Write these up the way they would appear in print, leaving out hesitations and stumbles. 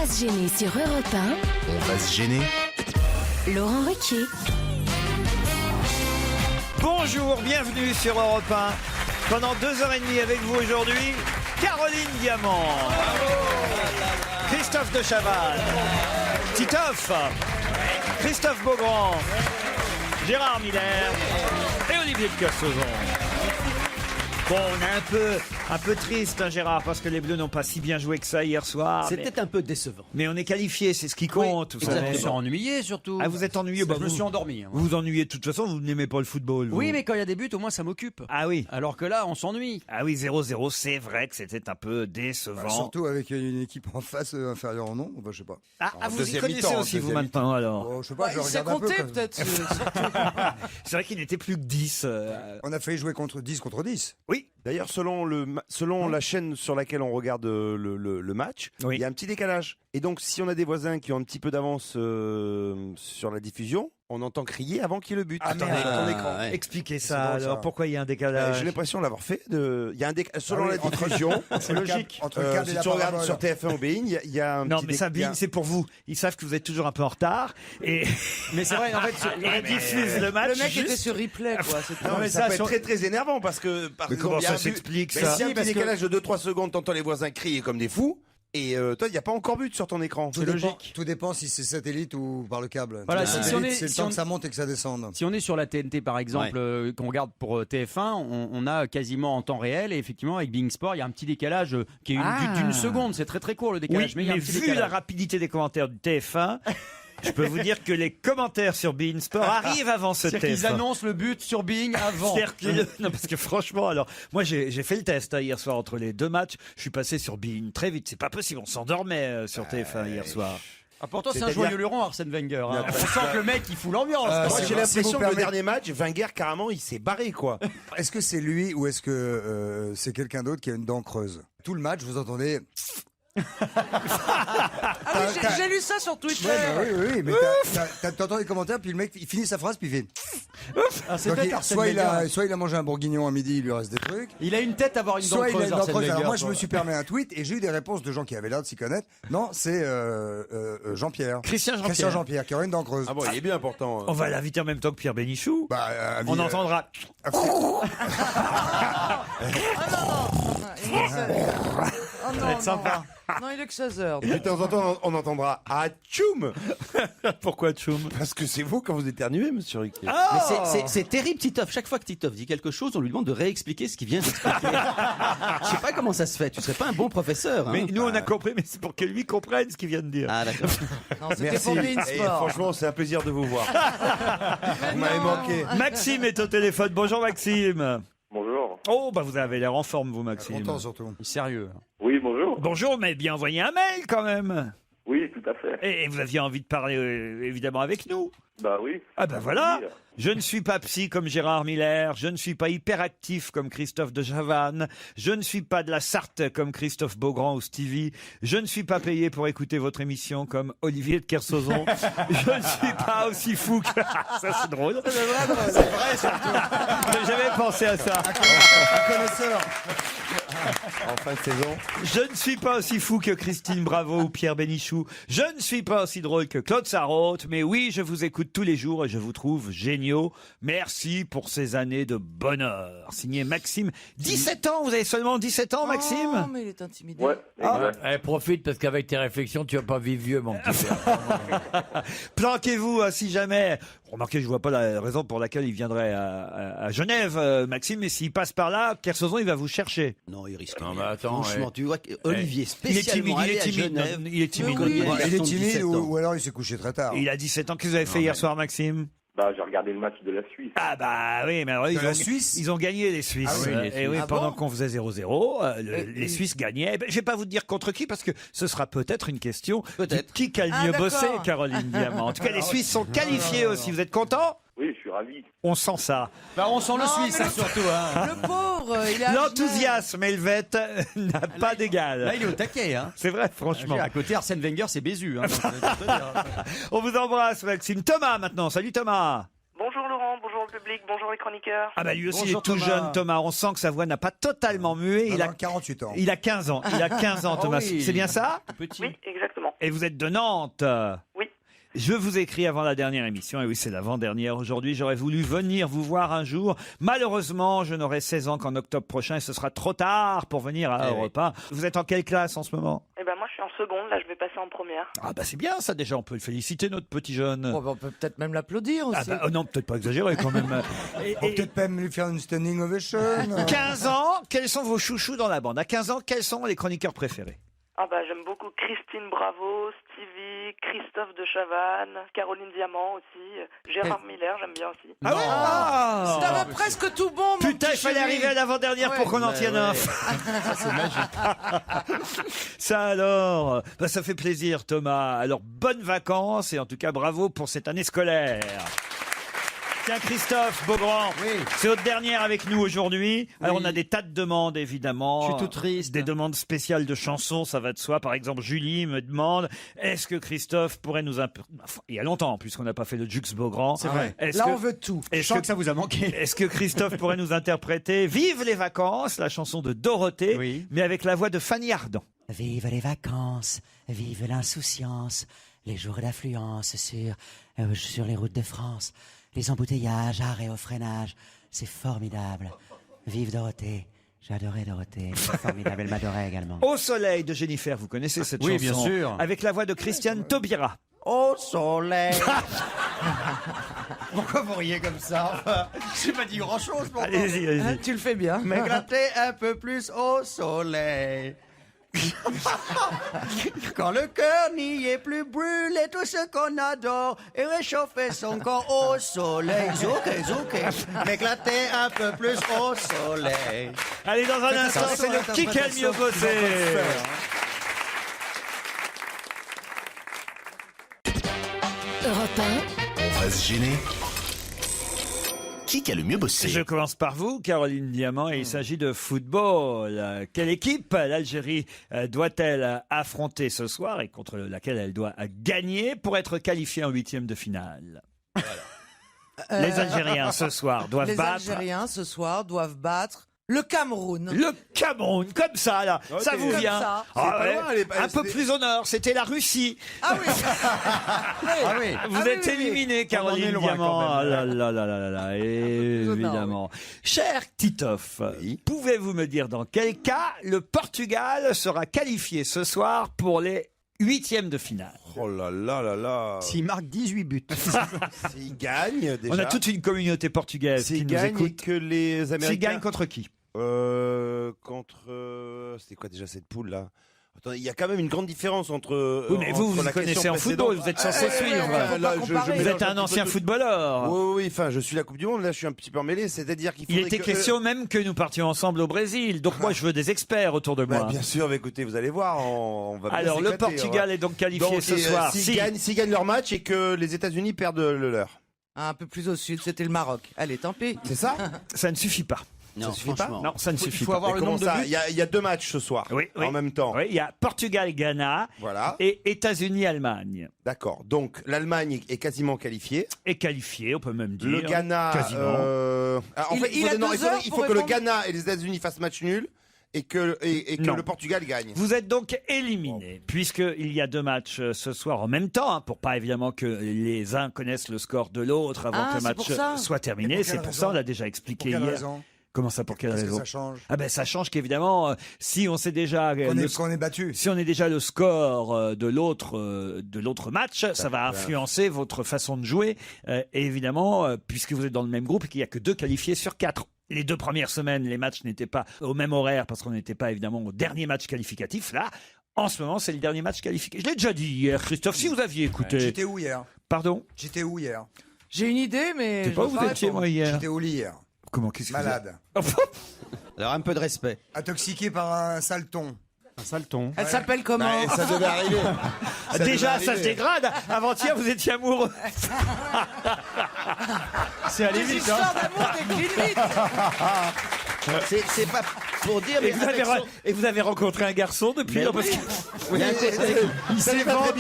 va se gêner sur Europe 1. On va se gêner. Laurent Ruquier. Bonjour, bienvenue sur Europe 1. Pendant 2h30 avec vous aujourd'hui, Caroline Diamant, Christophe de Chavannes, Titoff, Christophe Beaugrand, Gérard Miller et Olivier de Kersauzon. Bon, on est un peu triste, hein, Gérard, parce que les Bleus n'ont pas si bien joué que ça hier soir. C'était un peu décevant. Mais on est qualifié, c'est ce qui compte. Oui, je me suis ennuyé surtout. Ah, vous êtes ennuyé? Je me suis endormi. Vous vous ennuyez de toute façon, vous n'aimez pas le football. Vous. Oui, mais quand il y a des buts, au moins ça m'occupe. Ah oui. Alors que là, on s'ennuie. Ah oui, 0-0, c'est vrai que c'était un peu décevant. Surtout avec une équipe en face inférieure en nombre, je sais pas. Ah, vous y connaissez aussi, vous, maintenant, alors? Oh, je sais pas, je regarde un peu. peut-être. C'est vrai qu'il n'était plus que 10. On a failli jouer contre 10 contre 10. Oui. D'ailleurs, selon la chaîne sur laquelle on regarde le match, Oui. il y a un petit décalage. Et donc, si on a des voisins qui ont un petit peu d'avance sur la diffusion, on entend crier avant qu'il y ait le but. Attendez, ton écran. ouais. Expliquez C'est ça, bon, alors. ça. Pourquoi il y a un décalage? J'ai l'impression de l'avoir fait. Il y a un décalage selon la entre- diffusion. C'est logique. Entre le câble et Si la tu regardes parabole. sur TF1 ou Bein, il y a un Non, petit mais ça, il y a- Bein, c'est pour vous. Ils savent que vous êtes toujours un peu en retard. Et Mais c'est vrai, en fait, ils diffusent le match. le mec juste- était sur replay, quoi. Non, mais ça, peut sur- être très très énervant parce que par Mais exemple, comment il y a ça un but- s'explique, Mais ça? s'il y a un Parce petit que- décalage de 2-3 secondes, t'entends les voisins crier comme des fous. Et toi, il n'y a pas encore but sur ton écran. Tout dépend, tout dépend si c'est satellite ou par le câble. Voilà, Si c'est si satellite, on est- c'est le si temps on- que ça monte et que ça descende. Si on est sur la TNT par exemple, qu'on regarde pour TF1, on a quasiment en temps réel et effectivement avec Bein Sport, il y a un petit décalage qui est d'une seconde, c'est très très court le décalage, Oui, mais il y a un mais petit vu décalage. la rapidité des commentaires du TF1, je peux vous dire que les commentaires sur Bein Sport arrivent avant ce C'est-à-dire qu'ils TF1. annoncent le but sur Bein avant. C'est-à-dire que non, parce que franchement, alors, moi j'ai fait le test hier soir entre les deux matchs. Je suis passé sur Bein très vite. C'est pas possible, on s'endormait sur TF1 hier soir. Ah, pourtant c'est un C'est-à-dire- joyeux luron Arsène Wenger. Hein. On sent que le mec il fout l'ambiance. Ah, Moi, c'est j'ai vrai, si l'impression vous que le permettez- dernier match, Wenger, carrément, il s'est barré, quoi. Est-ce que c'est lui ou est-ce que c'est quelqu'un d'autre qui a une dent creuse? Tout le match, vous entendez. J'ai lu ça sur Twitter. Oui, mais t'entends les commentaires, puis le mec il finit sa phrase, puis il fait. Ah, c'est Donc, peut-être Arsène soit Wenger. il a mangé un bourguignon à midi, il lui reste des trucs. Il a une tête à avoir une dent Soit il a creuse, une dent Arsène creuse. Alors Wenger, moi, je quoi. me suis permis un tweet et j'ai eu des réponses de gens qui avaient l'air de s'y connaître. Non, c'est Jean-Pierre. Christian Jean-Pierre. Qui aurait une dent creuse. Ah bon, il est bien pourtant. On va l'inviter en même temps que Pierre Bénichou. Bah, On entendra. Oh Ça va être sympa. Non, il est que 16h. Et de temps en temps, on entendra « Ah, tchoum !» Pourquoi Tchoum? Parce que c'est vous quand vous éternuez, monsieur Riquet. Ah Mais c'est terrible, Titoff. Chaque fois que Titoff dit quelque chose, on lui demande de réexpliquer ce qu'il vient d'expliquer. Je sais pas comment ça se fait. Tu serais pas un bon professeur. Hein. Mais nous on a compris, mais c'est pour que lui comprenne ce qu'il vient de dire. Ah d'accord. Non, c'était Merci. pour Bein Et Sport. franchement, c'est un plaisir de vous voir. Vous m'avez manqué. Maxime est au téléphone. Bonjour Maxime. Bonjour. Oh, bah vous avez l'air en forme, vous, Maxime. Content surtout. Sérieux. Oui, bonjour. Bonjour, mais bien envoyé un mail quand même. Oui, tout à fait. Et vous aviez envie de parler évidemment avec nous. Bah oui. Ah ben voilà. Oui. Je ne suis pas psy comme Gérard Miller, je ne suis pas hyperactif comme Christophe de Chavannes, je ne suis pas de la Sarthe comme Christophe Beaugrand ou Stevie, je ne suis pas payé pour écouter votre émission comme Olivier de Kersauzon, je ne suis pas aussi fou que... Ça c'est drôle. C'est vrai, surtout. J'avais pensé à ça. Un connaisseur. En fin de saison. Je ne suis pas aussi fou que Christine Bravo ou Pierre Bénichou. Je ne suis pas aussi drôle que Claude Sarraute. Mais oui, je vous écoute tous les jours et je vous trouve géniaux. Merci pour ces années de bonheur. Signé Maxime. 17 ans, vous avez seulement 17 ans, Maxime? Oh, mais il est intimidé. Ouais, Ah. exact. Profite parce qu'avec tes réflexions, tu vas pas vivre vieux, mon petit frère. Planquez-vous si jamais. Remarquez, je vois pas la raison pour laquelle il viendrait à Genève, Maxime. Mais s'il passe par là, Kersauzon, il va vous chercher. Non, il risque Non, rien. mais attends, Franchement, ouais. tu vois que Olivier Il est timide, spécialement il allé est à timide. Genève. Non, il est timide. Mais oui. Il a Il est 77 timide ans. ou alors il s'est couché très tard. Il a 17 ans. Qu'est-ce que vous avez fait hier soir, Maxime? Bah, j'ai regardé le match de la Suisse. Ah bah oui, mais alors, la Suisse ils ont gagné les Suisses. Ah oui, les Et Suisses. oui, Ah pendant bon qu'on faisait 0-0, les Suisses gagnaient. Eh ben, je vais pas vous dire contre qui parce que ce sera peut-être une question. Peut-être. Qui a le Ah, mieux d'accord. bossé, Caroline Diamant. En tout cas, les Suisses sont qualifiés aussi. Vous êtes contents? Oui, je suis ravi. On sent ça. Bah, on sent le Non, Suisse, mais hein, surtout. Hein. Le pauvre, il est à L'enthousiasme helvète n'a pas d'égal. Là, il est au taquet. Hein. C'est vrai, franchement. À côté, Arsène Wenger, c'est Bézu. Hein, donc, je peux te dire. On vous embrasse, Maxime. Thomas, maintenant. Salut, Thomas. Bonjour Laurent, bonjour le public, bonjour les chroniqueurs. Ah bah lui aussi, il Bonjour, est tout Thomas. jeune, Thomas. On sent que sa voix n'a pas totalement mué. Il a 48 ans. Il a 15 ans. Il a 15 ans, Ah Thomas. oui. C'est bien ça? Petit. Oui, exactement. Et vous êtes de Nantes? Oui. Je vous écris avant la dernière émission, et oui, c'est l'avant-dernière aujourd'hui. J'aurais voulu venir vous voir un jour. Malheureusement, je n'aurai 16 ans qu'en octobre prochain, et ce sera trop tard pour venir à Europe 1. Vous êtes en quelle classe en ce moment? Eh ben moi je suis en seconde, là je vais passer en première. Ah bah c'est bien ça déjà, on peut le féliciter notre petit jeune. Bon, on peut peut-être même l'applaudir aussi. Ah bah, non, peut-être pas exagérer quand même. On peut peut-être même lui faire une standing ovation. 15 ans, quels sont vos chouchous dans la bande? À 15 ans, quels sont les chroniqueurs préférés? Ah bah j'aime beaucoup Christine Bravo, Stevie, Christophe de Chavannes, Caroline Diamant aussi, Gérard Miller j'aime bien aussi. Ah ouais, ah T'avais presque tout bon, mon Putain, il petit fallait chéri. arriver à l'avant-dernière pour qu'on en tienne un. Ça, c'est magique. Ça alors, bah, ça fait plaisir Thomas. Alors bonnes vacances et en tout cas bravo pour cette année scolaire. Tiens Christophe Beaugrand, c'est votre dernière avec nous aujourd'hui. Alors on a des tas de demandes évidemment. Je suis tout triste. Des demandes spéciales de chansons, ça va de soi. Par exemple Julie me demande, est-ce que Christophe pourrait nous... Il y a longtemps puisqu'on n'a pas fait le Jux Beaugrand. C'est vrai. Là, on veut tout. Je sens que ça vous a manqué. Est-ce que Christophe pourrait nous interpréter Vive les vacances, la chanson de Dorothée, Oui. mais avec la voix de Fanny Ardant. Vive les vacances, vive l'insouciance, les jours d'affluence sur les routes de France, les embouteillages, arrêts au freinage, c'est formidable. Vive Dorothée, j'adorais Dorothée, c'est formidable, elle m'adorait également. Au soleil de Jennifer, vous connaissez cette Oui, chanson? bien sûr. Avec la voix de Christiane Taubira. Au soleil. Pourquoi vous riez comme ça? J'ai pas dit grand-chose pour Allez-y, allez-y. Tu le fais bien. M'éclater un peu plus au soleil. Quand le cœur n'y est plus, brûler tout ce qu'on adore et réchauffer son corps au soleil. Zouké, zouké, m'éclater un peu plus au soleil. Allez, dans un instant, c'est le qui a le mieux bossé. Europe 1, On va se gêner. Qui a le mieux bossé? Je commence par vous, Caroline Diamant, et il s'agit de football. Quelle équipe l'Algérie doit-elle affronter ce soir et contre laquelle elle doit gagner pour être qualifiée en 8e de finale? Les Algériens ce soir doivent Les battre Algériens ce soir doivent battre le Cameroun. le Cameroun, comme ça là, ça vous comme vient. ça. Ah ouais, pas loin, un peu plus au nord, c'était la Russie. Ah oui. Ah oui. Vous êtes éliminée, Caroline On en est loin, Diamant. quand même. Ah là là là là là, évidemment. Cher Titoff, pouvez-vous me dire dans quel cas le Portugal sera qualifié ce soir pour les 8e de finale? Oh là là là là. S'il marque 18 buts. S'il gagne, déjà. On a toute une communauté portugaise qui S'il nous gagne et écoute. que les S'il Américains... gagne contre qui? C'était quoi déjà cette poule là? Attends, il y a quand même une grande différence entre. Oui, mais vous, entre vous la connaissez question en football, précédente. vous êtes censé suivre. Là, Vous êtes un ancien footballeur. Oui, enfin, je suis la Coupe du Monde. Là, je suis un petit peu emmêlé. C'est-à-dire qu'il Il faudrait était que question même que nous partions ensemble au Brésil. Donc moi, je veux des experts autour de moi. bien sûr, écoutez, vous allez voir, on va bien Alors, le s'éclater, Portugal est donc qualifié Donc, ce soir. S'ils gagnent leur match et que les États-Unis perdent le leur. Un peu plus au sud, c'était le Maroc. Allez, tant pis. C'est ça? Ça ne suffit pas. Non, suffit pas franchement. Non, ça ne suffit Il faut pas. avoir Mais le comment nombre ça? de buts. Il y a deux matchs ce soir. Oui, oui. En même temps. Oui, il y a Portugal-Ghana Voilà. et États-Unis-Allemagne. D'accord. Donc, l'Allemagne est quasiment qualifiée. Et qualifié, on peut même dire. Le Ghana. Quasiment. En fait, Il a 2 heures il pour faut que le répondre. Ghana et les États-Unis fassent match nul et que Non. le Portugal gagne. Vous êtes donc éliminé, puisqu'il y a deux matchs ce soir en même temps, hein, pour pas évidemment que les uns connaissent le score de l'autre avant que le c'est pour match ça. soit terminé. Et pour C'est quelle pour ça, on raison? l'a déjà expliqué Pour quelle hier. raison? Comment ça, pour quelle Parce que raison? ça change. Ah ben ça change qu'évidemment, si on sait déjà Qu'on est battu. si on est déjà le score de l'autre match, ça va influencer votre façon de jouer. Et évidemment, puisque vous êtes dans le même groupe, qu'il n'y a que 2 qualifiés sur 4. Les 2 premières semaines, les matchs n'étaient pas au même horaire parce qu'on n'était pas évidemment au dernier match qualificatif. Là, en ce moment, c'est le dernier match qualificatif. Je l'ai déjà dit hier, Christophe, si vous aviez écouté. J'étais où hier? Pardon? J'étais où hier? J'ai une idée, mais. Je sais pas où vous étiez, moi, hier. J'étais au lit hier. Comment, qu'est-ce que vous Malade. Alors un peu de respect. Intoxiqué par un saleton. Un saleton. Elle s'appelle comment? Ça devait arriver. Déjà, devait ça se arriver. dégrade. Avant-hier, vous étiez amoureux. C'est allé Des vite, histoires hein. d'amour déclinent vite. C'est pas. pour dire. Mais Et vous avez rencontré un garçon depuis Mais là, oui. parce que... Il y a un côté- Il s'évente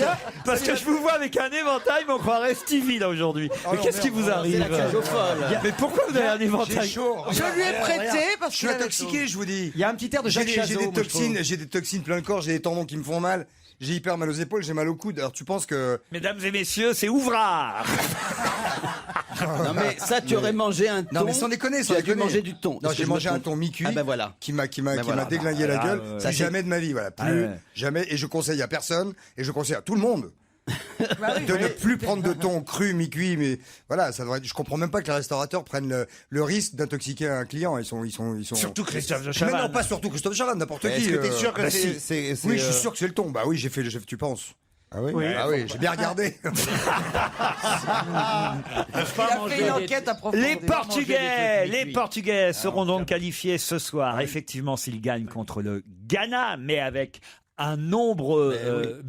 parce que je vous vois avec un éventail, mais on croirait Stevie là aujourd'hui. Mais non, qu'est-ce qui vous arrive? C'est la cage aux folles. Mais pourquoi vous avez un J'ai éventail? chaud. Je lui ai prêté parce Je suis qu'il avait intoxiqué, je vous dis. Il y a un petit air de J'ai Jacques des, Chazot. j'ai des moi, je toxines, trouve. j'ai des toxines plein le corps, j'ai des tendons qui me font mal, j'ai hyper mal aux épaules, j'ai mal au coude. Alors tu penses que Mesdames et messieurs, c'est Ouvrard. Non mais ça, tu aurais mangé un thon. non mais sans déconner, Tu sans as dû déconner. manger du thon. Non, Est-ce que j'ai je me mangé un trompe thon mi-cuit. Ah ben voilà. Qui m'a voilà. déglingué la gueule. ouais. Plus Ça, c'est- jamais de ma vie, voilà. Plus ouais. jamais. Et je conseille à personne, et je conseille à tout le monde. De ne plus prendre de thon cru, mi-cuit, mais voilà, ça devrait. Je comprends même pas que les restaurateurs prennent le risque d'intoxiquer un client. Ils sont. Surtout Christophe de Mais Chavannes. non, pas surtout Christophe de Chavannes, n'importe qui. Est-ce que t'es sûr que bah c'est- si. c'est- Oui, je c'est, suis sûr que c'est le thon. Bah oui, tu penses. Ah oui. Ah oui, j'ai bien regardé. Il a fait une enquête approfondie. Les Portugais seront donc qualifiés ce soir. Effectivement, s'ils gagnent contre le Ghana, mais avec de nombreux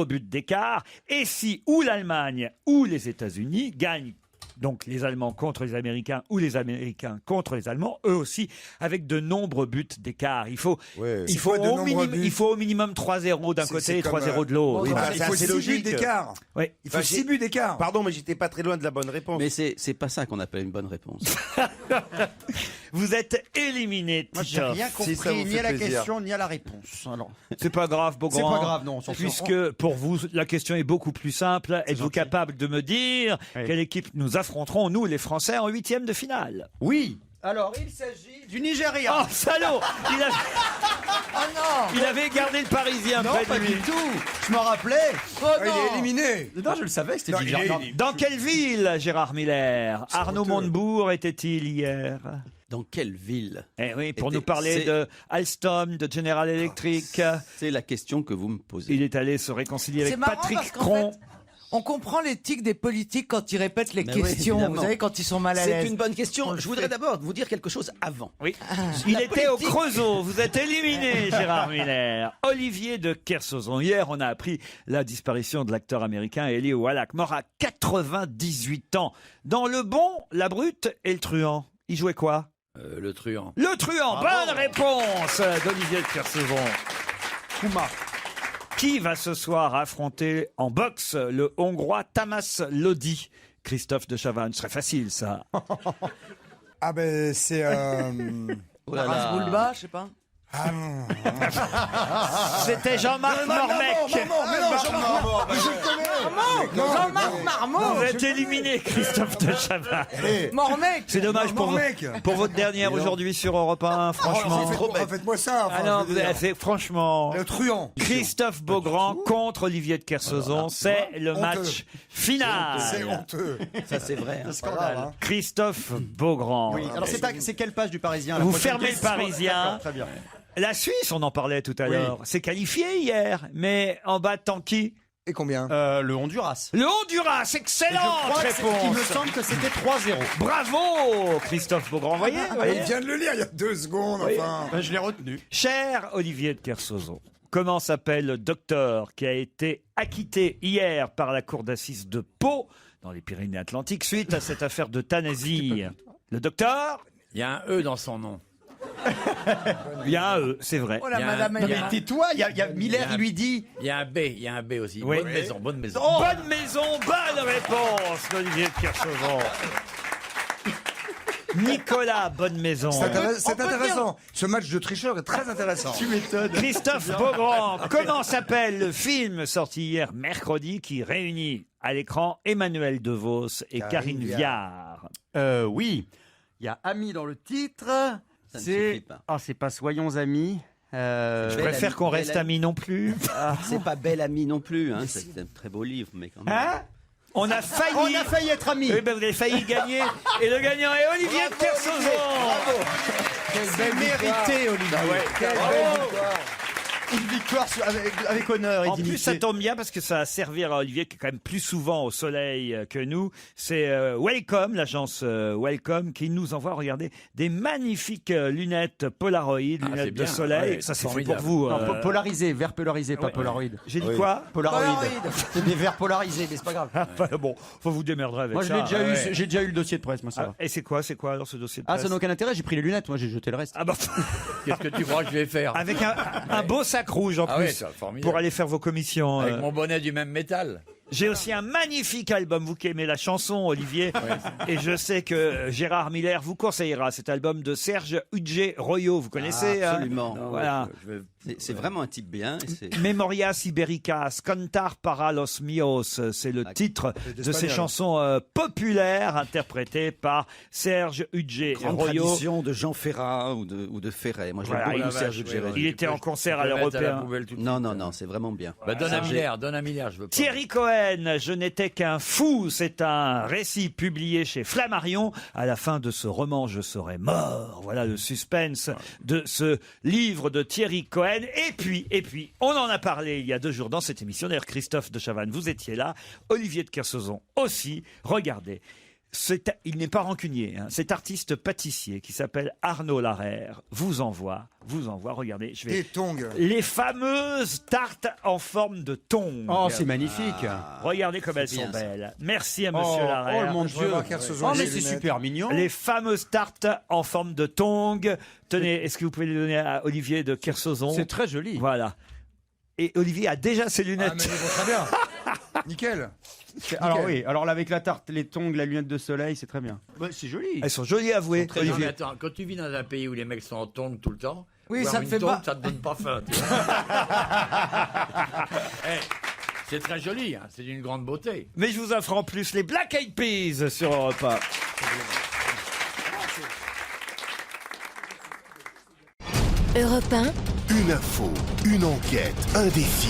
buts d'écart. Et si ou l'Allemagne ou les États-Unis gagnent, donc les Allemands contre les Américains ou les Américains contre les Allemands, eux aussi, avec de nombreux buts d'écart. Il faut au minimum 3-0 d'un côté et 3-0 de l'autre. Oui, bah, il c'est faut assez 6 buts logique. d'écart. Ouais. Il faut 6 buts d'écart. Pardon, mais j'étais pas très loin de la bonne réponse. Mais c'est pas ça qu'on appelle une bonne réponse. Vous êtes éliminé, Moi, j'ai Titoff. rien Si ça compris, vous ni à fait la plaisir. question, ni à la réponse. Alors, C'est pas grave, Beaugrand. c'est pas grave, non. on s'en Puisque sort. pour vous, la question est beaucoup plus simple. Êtes-vous gentil. capable de me dire Oui. quelle équipe nous affronterons, nous les Français, en 8e de finale? Oui. Alors, il s'agit du Nigeria. Oh, salaud il avait gardé le Parisien non, près pas de du lui. tout. Je m'en rappelais. Oh Il est non. éliminé. Non, je le savais que c'était Non, Nigeria. il est- Dans quelle ville, Gérard Miller? Arnaud honteux. Montebourg était-il hier? Dans quelle ville? Eh oui, pour Était- nous parler c'est- de Alstom, de General Electric. C'est la question que vous me posez. Il est allé se réconcilier avec C'est marrant Patrick parce qu'en Cron. fait, on comprend l'éthique des politiques quand ils répètent les Ben oui, questions. évidemment. Vous savez, quand ils sont mal à C'est l'aise. une bonne question. On le Je voudrais fait. d'abord vous dire quelque chose avant. Oui. Il La était au politique. Creusot. Vous êtes éliminé, Gérard Miller. Olivier de Kersauzon. Hier, on a appris la disparition de l'acteur américain Eli Wallach, mort à 98 ans. Dans Le Bon, la Brute et le Truand. Il jouait quoi? Le truand. Le Truand. Bonne réponse d'Olivier de Kersauzon. Kouma. Qui va ce soir affronter en boxe le Hongrois Tamas Lodi? Christophe de Chavannes. Ce serait facile, ça. Ah ben c'est. Oh là là. Rasboulba, je sais pas. Ah non. C'était Jean-Marc Mormec. Jean-Marc Marmot. Vous êtes éliminé, Christophe de Chavannes. Mormec. C'est dommage pour, Mormec. pour votre dernière aujourd'hui sur Europe 1, franchement. Faites-moi ça. Ah non, vous avez fait, franchement. Le truand. Christophe Beaugrand contre Olivier de Kersauzon, c'est le match C'est final. honteux. Ça, c'est vrai. C'est scandale. hein. Christophe Beaugrand. Oui. Alors, c'est quelle page du Parisien la Vous prochaine fermez le question Parisien. D'accord, très bien. La Suisse, on en parlait tout à l'heure, s'est qualifiée hier, mais en battant qui? Et combien? Le Honduras. Le Honduras, excellente Il me réponse. semble que c'était 3-0. Bravo, Christophe Beaugrand. Voyez, voyez. Il vient de le lire il y a 2 secondes. Enfin. Je l'ai retenu. Cher Olivier de Kersauzon, comment s'appelle le docteur qui a été acquitté hier par la cour d'assises de Pau, dans les Pyrénées-Atlantiques, suite à cette affaire d'euthanasie? Le docteur? Il y a un E dans son nom. Il y a un E, c'est vrai. Oh la Il y a madame un- elle il y est a là. un- Tais-toi, il y a Miller, il lui dit. Il y a un B aussi. Oui. Bonne maison, bonne maison. Bonne maison, bonne réponse d'Olivier de Kersauzon. Nicolas Bonne Maison. C'est intéressant. Ce match de tricheur est très intéressant. Tu m'étonnes. Christophe Beaugrand, comment s'appelle le film sorti hier mercredi qui réunit à l'écran Emmanuel DeVos et Karine Viard? Oui. Il y a Ami dans le titre. Ça ne suffit pas. Ah, c'est pas Soyons Amis. Je préfère qu'on reste amis non plus. C'est pas Belle Amie non plus. Hein. C'est un très beau livre, mais quand même. Hein? On a failli. On a failli être amis. Oui, ben vous avez failli gagner. Et le gagnant est Olivier de Kersauzon. C'est mérité, Olivier. Quelle belle victoire. Une victoire avec honneur et En dignité. plus, ça tombe bien parce que ça va servir à Olivier qui est quand même plus souvent au soleil que nous. C'est Welcome, l'agence Welcome, qui nous envoie, regardez, des magnifiques lunettes Polaroid, lunettes de bien. soleil. Ouais, ça, c'est fait formidable. pour vous. Non, polarisé, verre polarisé, pas Polaroid. J'ai dit quoi? Polaroid. C'est des verres polarisés, mais c'est pas grave. Bon, faut vous démerderez avec Moi, ça. j'ai déjà eu le dossier de presse, moi, ça va. Et c'est quoi alors ce dossier de Ah, presse? ça n'a aucun intérêt, j'ai pris les lunettes, moi, j'ai jeté le reste. Ah bah, Qu'est-ce que tu crois que je vais faire? avec un beau sac rouge en Ah plus ouais, ça, formidable. pour aller faire vos commissions. Avec mon bonnet du même métal. J'ai aussi un magnifique album, vous qui aimez la chanson, Olivier. Et je sais que Gérard Miller vous conseillera cet album de Serge Udger-Royo. Vous connaissez? Absolument. Voilà. C'est vraiment un type bien. Memorias Ibéricas, Cantar para los míos, c'est le titre de ces chansons populaires interprétées par Serge Grande Udger-Royo. tradition de Jean Ferrat ou de Ferret. Moi, j'aime Voilà, beaucoup il- Serge Udger-Royo. Il était en concert à Je vais mettre l'Européen. la poubelle tout de Non, suite. non, non, c'est vraiment bien. Bah, donne à Miller, je veux pas. Thierry Cohen, Je n'étais qu'un fou, c'est un récit publié chez Flammarion. À la fin de ce roman, je serai mort. Voilà le suspense de ce livre de Thierry Cohen. Et puis, on en a parlé il y a 2 jours dans cette émission. D'ailleurs, Christophe de Chavannes, vous étiez là. Olivier de Kersauzon aussi. Regardez. Il n'est pas rancunier, hein. Cet artiste pâtissier qui s'appelle Arnaud Larère vous envoie, regardez, Des tongs. les fameuses tartes en forme de tongs. Oh, c'est magnifique. Regardez comme elles bien, sont ça. belles. Merci à Monsieur Oh, Larère. mon Je vais Dieu. voir Kersozon, Oh, mais les c'est lunettes. super mignon. Les fameuses tartes en forme de tongs. Tenez, est-ce que vous pouvez les donner à Olivier de Kersauzon? C'est très joli. Voilà. Et Olivier a déjà ses Ah, lunettes. mais ils vont très bien. Nickel. Alors Nickel. oui, alors là avec la tarte, les tongs, la lunette de soleil, c'est très bien. Ouais, c'est joli. Elles sont jolies à avouer, Non, mais Olivier. attends, quand tu vis dans un pays où les mecs sont en tongs tout le temps, Oui, voir ça te une fait tongue, pas- ça te donne pas faim. tu vois. Eh, c'est très joli, hein, c'est d'une grande beauté. Mais je vous offre en plus les Black Eyed Peas sur Europe 1. Europe 1, Une info, une enquête, un défi.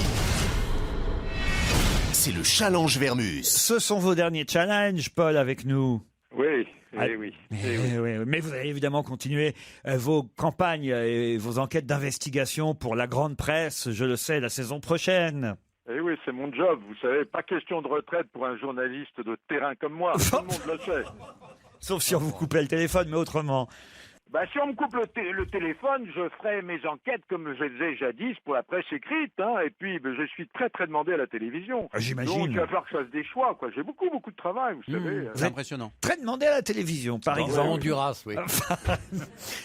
C'est le challenge Vermus. Ce sont vos derniers challenges, Paul, avec nous. Oui, Ah, oui. oui. Mais vous allez évidemment continuer vos campagnes et vos enquêtes d'investigation pour la grande presse, je le sais, la saison prochaine. Eh oui, c'est mon job. Vous savez, pas question de retraite pour un journaliste de terrain comme moi. Tout le monde le sait. Sauf si on vous coupait le téléphone, mais autrement. Bah, si on me coupe le téléphone, je ferai mes enquêtes comme je faisais jadis pour la presse écrite. Hein, et puis, ben, je suis très, très demandé à la télévision. Ah, j'imagine. Donc, il va falloir que je fasse des choix. Quoi. J'ai beaucoup, beaucoup de travail, vous savez. C'est impressionnant. Très demandé à la télévision, par Dans exemple. Honduras, oui.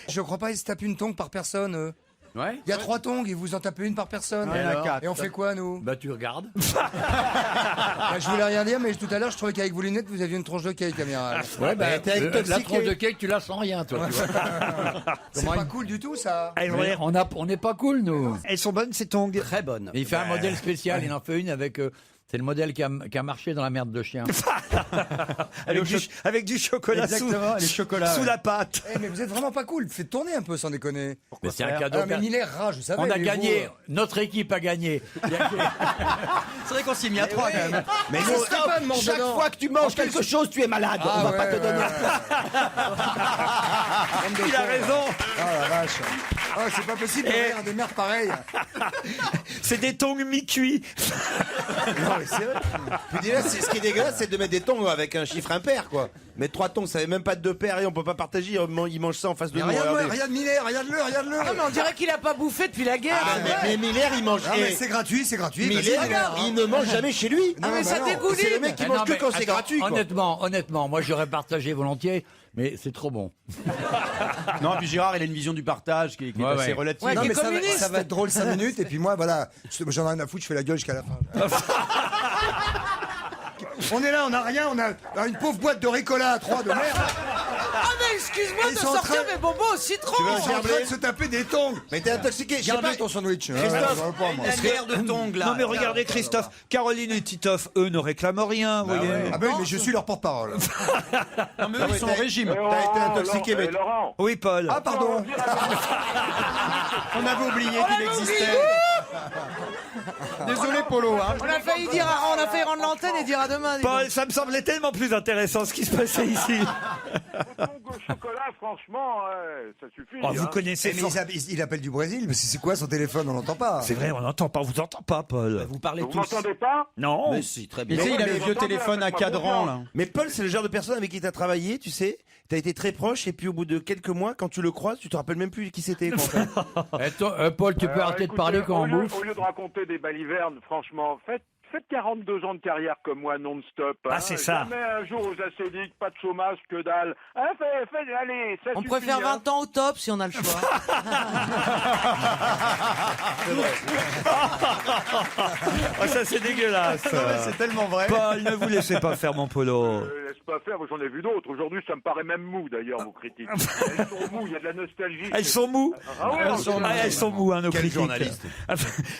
Je crois pas, ils se tapent une tongue par personne. Ouais. Il y a 3 tongs et vous en tapez une par personne. Il y en a alors 4. Et on fait quoi, nous? Bah tu regardes. Bah, je voulais rien dire, mais tout à l'heure, je trouvais qu'avec vos lunettes, vous aviez une tronche de cake, amiral. Ouais, bah, t'es la intoxiqué. tronche de cake, tu la sens rien, toi. Tu vois. C'est pas cool du tout, ça. Elles, ont Mais l'air- on n'est pas cool, nous. elles sont bonnes, ces tongs. Très bonne. Mais il fait un modèle spécial, il en fait une avec... c'est le modèle qui a marché dans la merde de chien. Avec du chocolat Exactement, les chocolats. sous la pâte. Eh, mais vous êtes vraiment pas cool. Faites tourner un peu, sans déconner. Mais c'est un cadeau. Ah, mais Miller, je savais. On a mais gagné, vous, notre équipe a gagné. C'est vrai qu'on s'y mis à 3 quand même. Mais non, Stéphane mange Chaque dedans. fois que tu manges quelque chose, tu es malade. Ah, On va ouais, pas te donner Il a raison. Oh la vache. Oh, c'est pas possible de faire des merdes pareilles. C'est des tongs mi-cuits. Non, mais c'est vrai. Puis déjà, ce qui est dégueulasse, c'est de mettre des tongs avec un chiffre impair, quoi. Mais 3 tongs, ça fait même pas de 2 paires et on peut pas partager. Ils mangent ça en face de Mais nous. regarde-moi, regardez. regarde Miller, regarde-le, regarde-le. Non, mais on dirait qu'il a pas bouffé depuis la guerre. Ah, mais Miller, il mange. Ah, mais et c'est gratuit, c'est gratuit. Miller, Vas-y, Miller, il ne mange jamais chez lui. Non, mais ça non. dégouline. C'est le mec qui Ah, mange non, que mais quand c'est attends, gratuit, quoi. Honnêtement, moi j'aurais partagé volontiers, mais c'est trop bon. Non, puis Gérard, il a une vision du partage qui est Ouais, assez ouais. relative. Ouais, Non, qui est mais communiste. ça va être drôle 5 minutes, et puis moi, voilà, j'en ai rien à foutre, je fais la gueule jusqu'à la fin. On est là, on a rien, on a une pauvre boîte de Ricola à 3 de merde. Ah, mais excuse-moi Ils de sont en sortir train- mes bonbons au citron. Ils sont en train de se taper des tongs. Mais t'es intoxiqué. Je sais Garde pas. ton sandwich. Christophe, Ouais, pas, moi. de tongs là. Non mais regardez Christophe, Caroline et Titoff, eux ne réclament rien, vous voyez. Ah ben oui, mais je suis leur porte-parole. Non, mais eux, ils sont au régime. T'as été intoxiqué, mec. Laurent, Oui Paul. Ah pardon. On avait oublié qu'il existait. Désolé Polo. Hein. On a failli dire, on a failli rendre l'antenne et dire à demain. dis donc. Paul, ça me semblait tellement plus intéressant ce qui se passait ici. vos tongs chocolat, franchement, ça suffit. Oh, vous hein. connaissez Mais il appelle du Brésil, mais c'est quoi son téléphone? On l'entend pas. C'est vrai, on n'entend pas. Vous entend pas, Paul. Vous parlez Vous tous. m'entendez pas? Non. Mais si, très Mais bien. tu sais, il a mais le vieux j'entends téléphone bien, à c'est pas cadran, bon, là. Mais Paul, c'est le genre de personne avec qui tu as travaillé, tu sais. Tu as été très proche et puis au bout de quelques mois, quand tu le croises, tu te rappelles même plus qui c'était. quoi, en fait. Eh, toi, Paul, tu peux arrêter de Écoutez, parler quand on au lieu- bouffe. Au lieu de raconter des balivernes, franchement, faites 42 ans de carrière comme moi non-stop. Ah, c'est ça. Jamais un jour aux acédiques, pas de chômage, que dalle. Hein, allez, ça On suffit, préfère hein. 20 ans au top si on a le choix. Ah, ça, c'est dégueulasse. C'est tellement vrai. Paul, ne vous laissez pas faire mon polo. Laisse pas faire, j'en ai vu d'autres. Aujourd'hui, ça me paraît même mou, d'ailleurs, vos critiques. Elles sont mous, il y a de la nostalgie. Elles sont mous. Ah ouais, Elles sont mous, hein, nos Quel critiques. journaliste.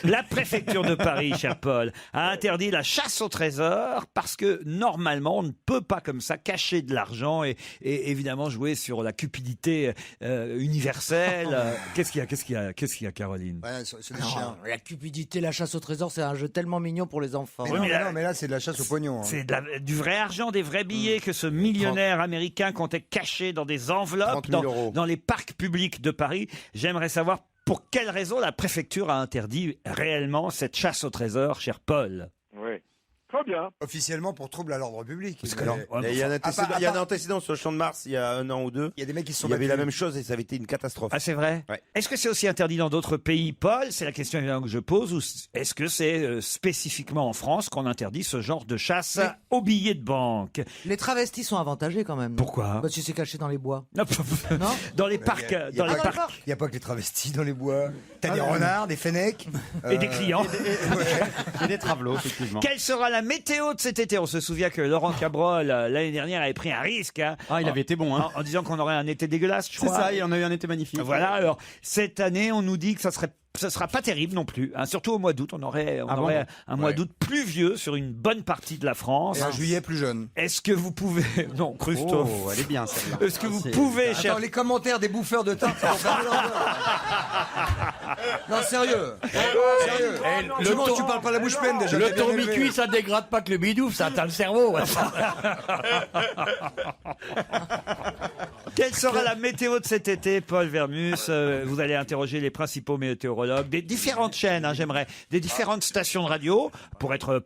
La préfecture de Paris, cher Paul, a interdit la chasse au trésor parce que normalement, on ne peut pas comme ça cacher de l'argent et évidemment jouer sur la cupidité universelle. Qu'est-ce qu'il y a, Caroline? Ouais, c'est des Non, chiens. la cupidité, la chasse au trésor, c'est un jeu tellement mignon pour les enfants. Mais Oui, non, mais mais là- non, mais là, c'est de la chasse au pognon. hein. C'est du vrai argent, des vrais billets que ce millionnaire américain comptait cacher dans des enveloppes 30 000 euros. dans les parcs publics de Paris. J'aimerais savoir pour quelle raison la préfecture a interdit réellement cette chasse au trésor, cher Paul. Oui. Très bien. Officiellement pour trouble à l'ordre public. Parce que Mais- alors- Et il y a un antécédent, à part- il y a un antécédent sur le Champ de Mars il y a 1 an ou 2. Il y a des mecs qui se sont Il y avait battus. la même chose et ça avait été une catastrophe. Ah, c'est vrai? Ouais. Est-ce que c'est aussi interdit dans d'autres pays, Paul? C'est la question évidemment que je pose. Ou est-ce que c'est spécifiquement en France qu'on interdit ce genre de chasse aux billets de banque? Les travestis sont avantagés quand même. non Pourquoi? Parce que c'est caché dans les bois. Non, Non dans les Mais parcs. il y a Dans pas les que- parcs. Il n'y a pas que les travestis dans les bois. T'as des Ah, renards, des fennecs. Et des clients. Et des travelots, effectivement. Quelle sera la météo de cet été? On se souvient que Laurent Cabrol, l'année dernière, avait pris un risque. Hein, Ah, il avait été bon, hein. en disant qu'on aurait un été dégueulasse, je C'est crois. ça, il en a eu un été magnifique. Voilà, alors, cette année, on nous dit que ça sera pas terrible non plus. Hein, surtout au mois d'août. On aurait un mois d'août pluvieux sur une bonne partie de la France. Et un juillet plus jeune. Est-ce que vous pouvez... Non, Christophe. Oh, elle est bien, celle-là. Est-ce que vous pouvez, cher... Attends, les commentaires des bouffeurs de tarte, ça va faire Non, sérieux. Sérieux. le Tu manges, tour- tu parles pas la bouche pleine déjà. Le t'es bien élevé. tourniquet, ça dégrade pas que le bidouf, ça atteint le cerveau. Quelle sera la météo de cet été, Paul Vermus? Vous allez interroger les principaux météorologues des différentes chaînes, hein, j'aimerais, des différentes stations de radio, pour être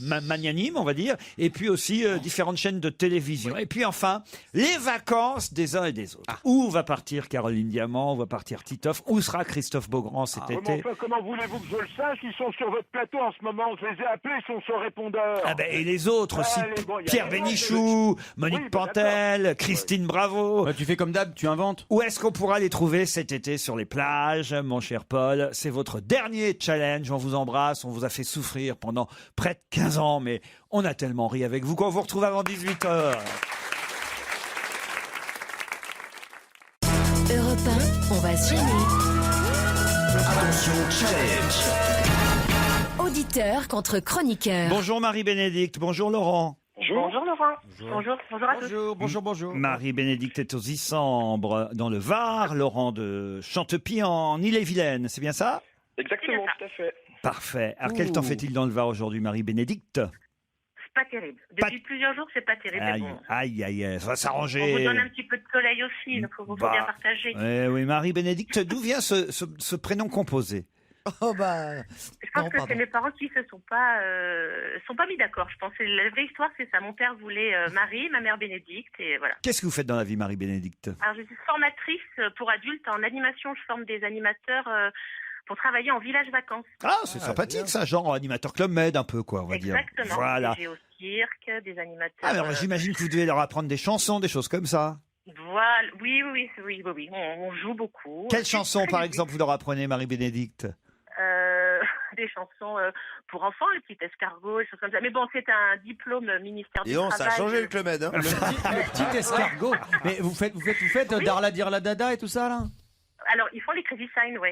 magnanime, on va dire, et puis aussi différentes chaînes de télévision. Et puis enfin, les vacances des uns et des autres. Où va partir Caroline Diamant? Où va partir Titoff? Où sera Christophe Beaugrand cet été? Comment voulez-vous que je le sache? Ils sont sur votre plateau en ce moment. Je les ai appelés, ils sont sur répondeur. Ah ben, et les autres aussi, Allez, bon, il y a Pierre les autres, Bénichou, Monique Oui, ben, Pantel, Christine Bravo. Tu fais comme d'hab, tu inventes. Où est-ce qu'on pourra les trouver cet été sur les plages, mon cher Paul? C'est votre dernier challenge. On vous embrasse. On vous a fait souffrir pendant près de 15 ans, mais on a tellement ri avec vous qu'on vous retrouve avant 18h. Europe 1, on va se gêner. Attention, challenge. Auditeur contre chroniqueur. Bonjour Marie-Bénédicte. Bonjour Laurent. Bonjour Laurent. Bonjour à tous. Bonjour. Marie-Bénédicte est aux Issambre, dans le Var. Laurent de Chantepie, en Ille-et-Vilaine. C'est bien ça? Exactement, tout à fait. Parfait. Alors, quel temps fait-il dans le Var aujourd'hui, Marie-Bénédicte? C'est pas terrible. Depuis plusieurs jours, c'est pas terrible. mais Aïe, bon. aïe, ça va On s'arranger. vous donne un petit peu de soleil aussi, il faut bien partager. Oui, Marie-Bénédicte, d'où vient ce prénom composé? Oh bah. Je pense que c'est mes parents qui se sont pas mis d'accord. Je pense que la vraie histoire, c'est ça. Mon père voulait Marie, ma mère Bénédicte, et voilà. Qu'est-ce que vous faites dans la vie, Marie-Bénédicte? Alors, je suis formatrice pour adultes en animation. Je forme des animateurs pour travailler en village vacances. Ah, c'est sympathique ça, genre animateur Club Med un peu, quoi, on va dire. Exactement. Voilà. J'ai au cirque, des animateurs. Ah, mais alors j'imagine que vous devez leur apprendre des chansons, des choses comme ça. Voilà. Oui. On joue beaucoup. Quelles chansons, par exemple, vous leur apprenez, Marie-Bénédicte? Des chansons pour enfants, le petit escargot, des choses comme ça. Mais bon, c'est un diplôme ministère du Et on, Travail. ça a changé le Club Med. Hein. Le petit escargot. Mais vous faites Darla Dirla Dada et tout ça, là? Alors, ils font les Crazy Sign, oui.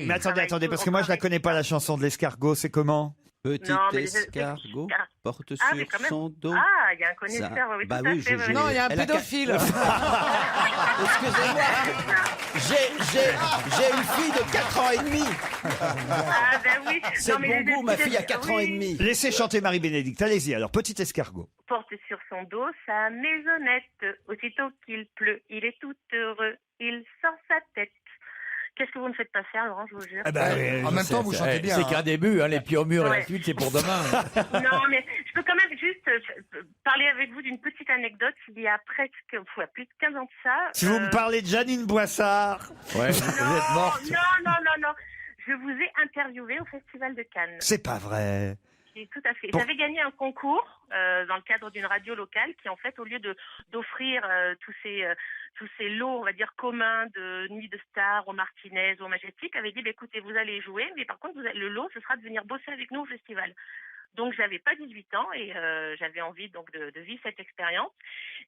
Mais attendez, parce que moi je la connais pas, la chanson de l'escargot, c'est comment? Petit Non, mais escargot porte Ah, sur mais quand même. son dos. Ah, il y a un connaisseur, Ça- oui, bah tout à oui, fait. j'ai- Non, il y a un Elle a pédophile. Excusez-moi, j'ai une fille de 4 ans et demi. Ah, ben oui. C'est Non, de mais bon goût, ma fille a 4 ans et demi. Laissez chanter Marie-Bénédicte. Allez-y, alors, petit escargot. Porte sur son dos sa maisonnette. Aussitôt qu'il pleut, il est tout heureux. Il sort sa tête. Qu'est-ce que vous ne faites pas faire, Laurent, je vous jure? En même temps, vous chantez bien. C'est qu'un début, hein, les pieds au mur et Ouais. la suite, c'est pour demain. Non, mais je peux quand même juste parler avec vous d'une petite anecdote. Il y a presque, plus de 15 ans de ça. Si vous me parlez de Janine Boissard. Ouais, vous êtes morte. Non. Je vous ai interviewé au Festival de Cannes. C'est pas vrai. Oui, tout à fait. Bon. J'avais gagné un concours dans le cadre d'une radio locale qui, en fait, au lieu d'offrir tous ces lots, on va dire, communs de Nuit de Stars, au Martinez, au Majestic, avait dit, écoutez, vous allez jouer, mais par contre, le lot, ce sera de venir bosser avec nous au festival. Donc, j'avais pas 18 ans et j'avais envie donc de vivre cette expérience.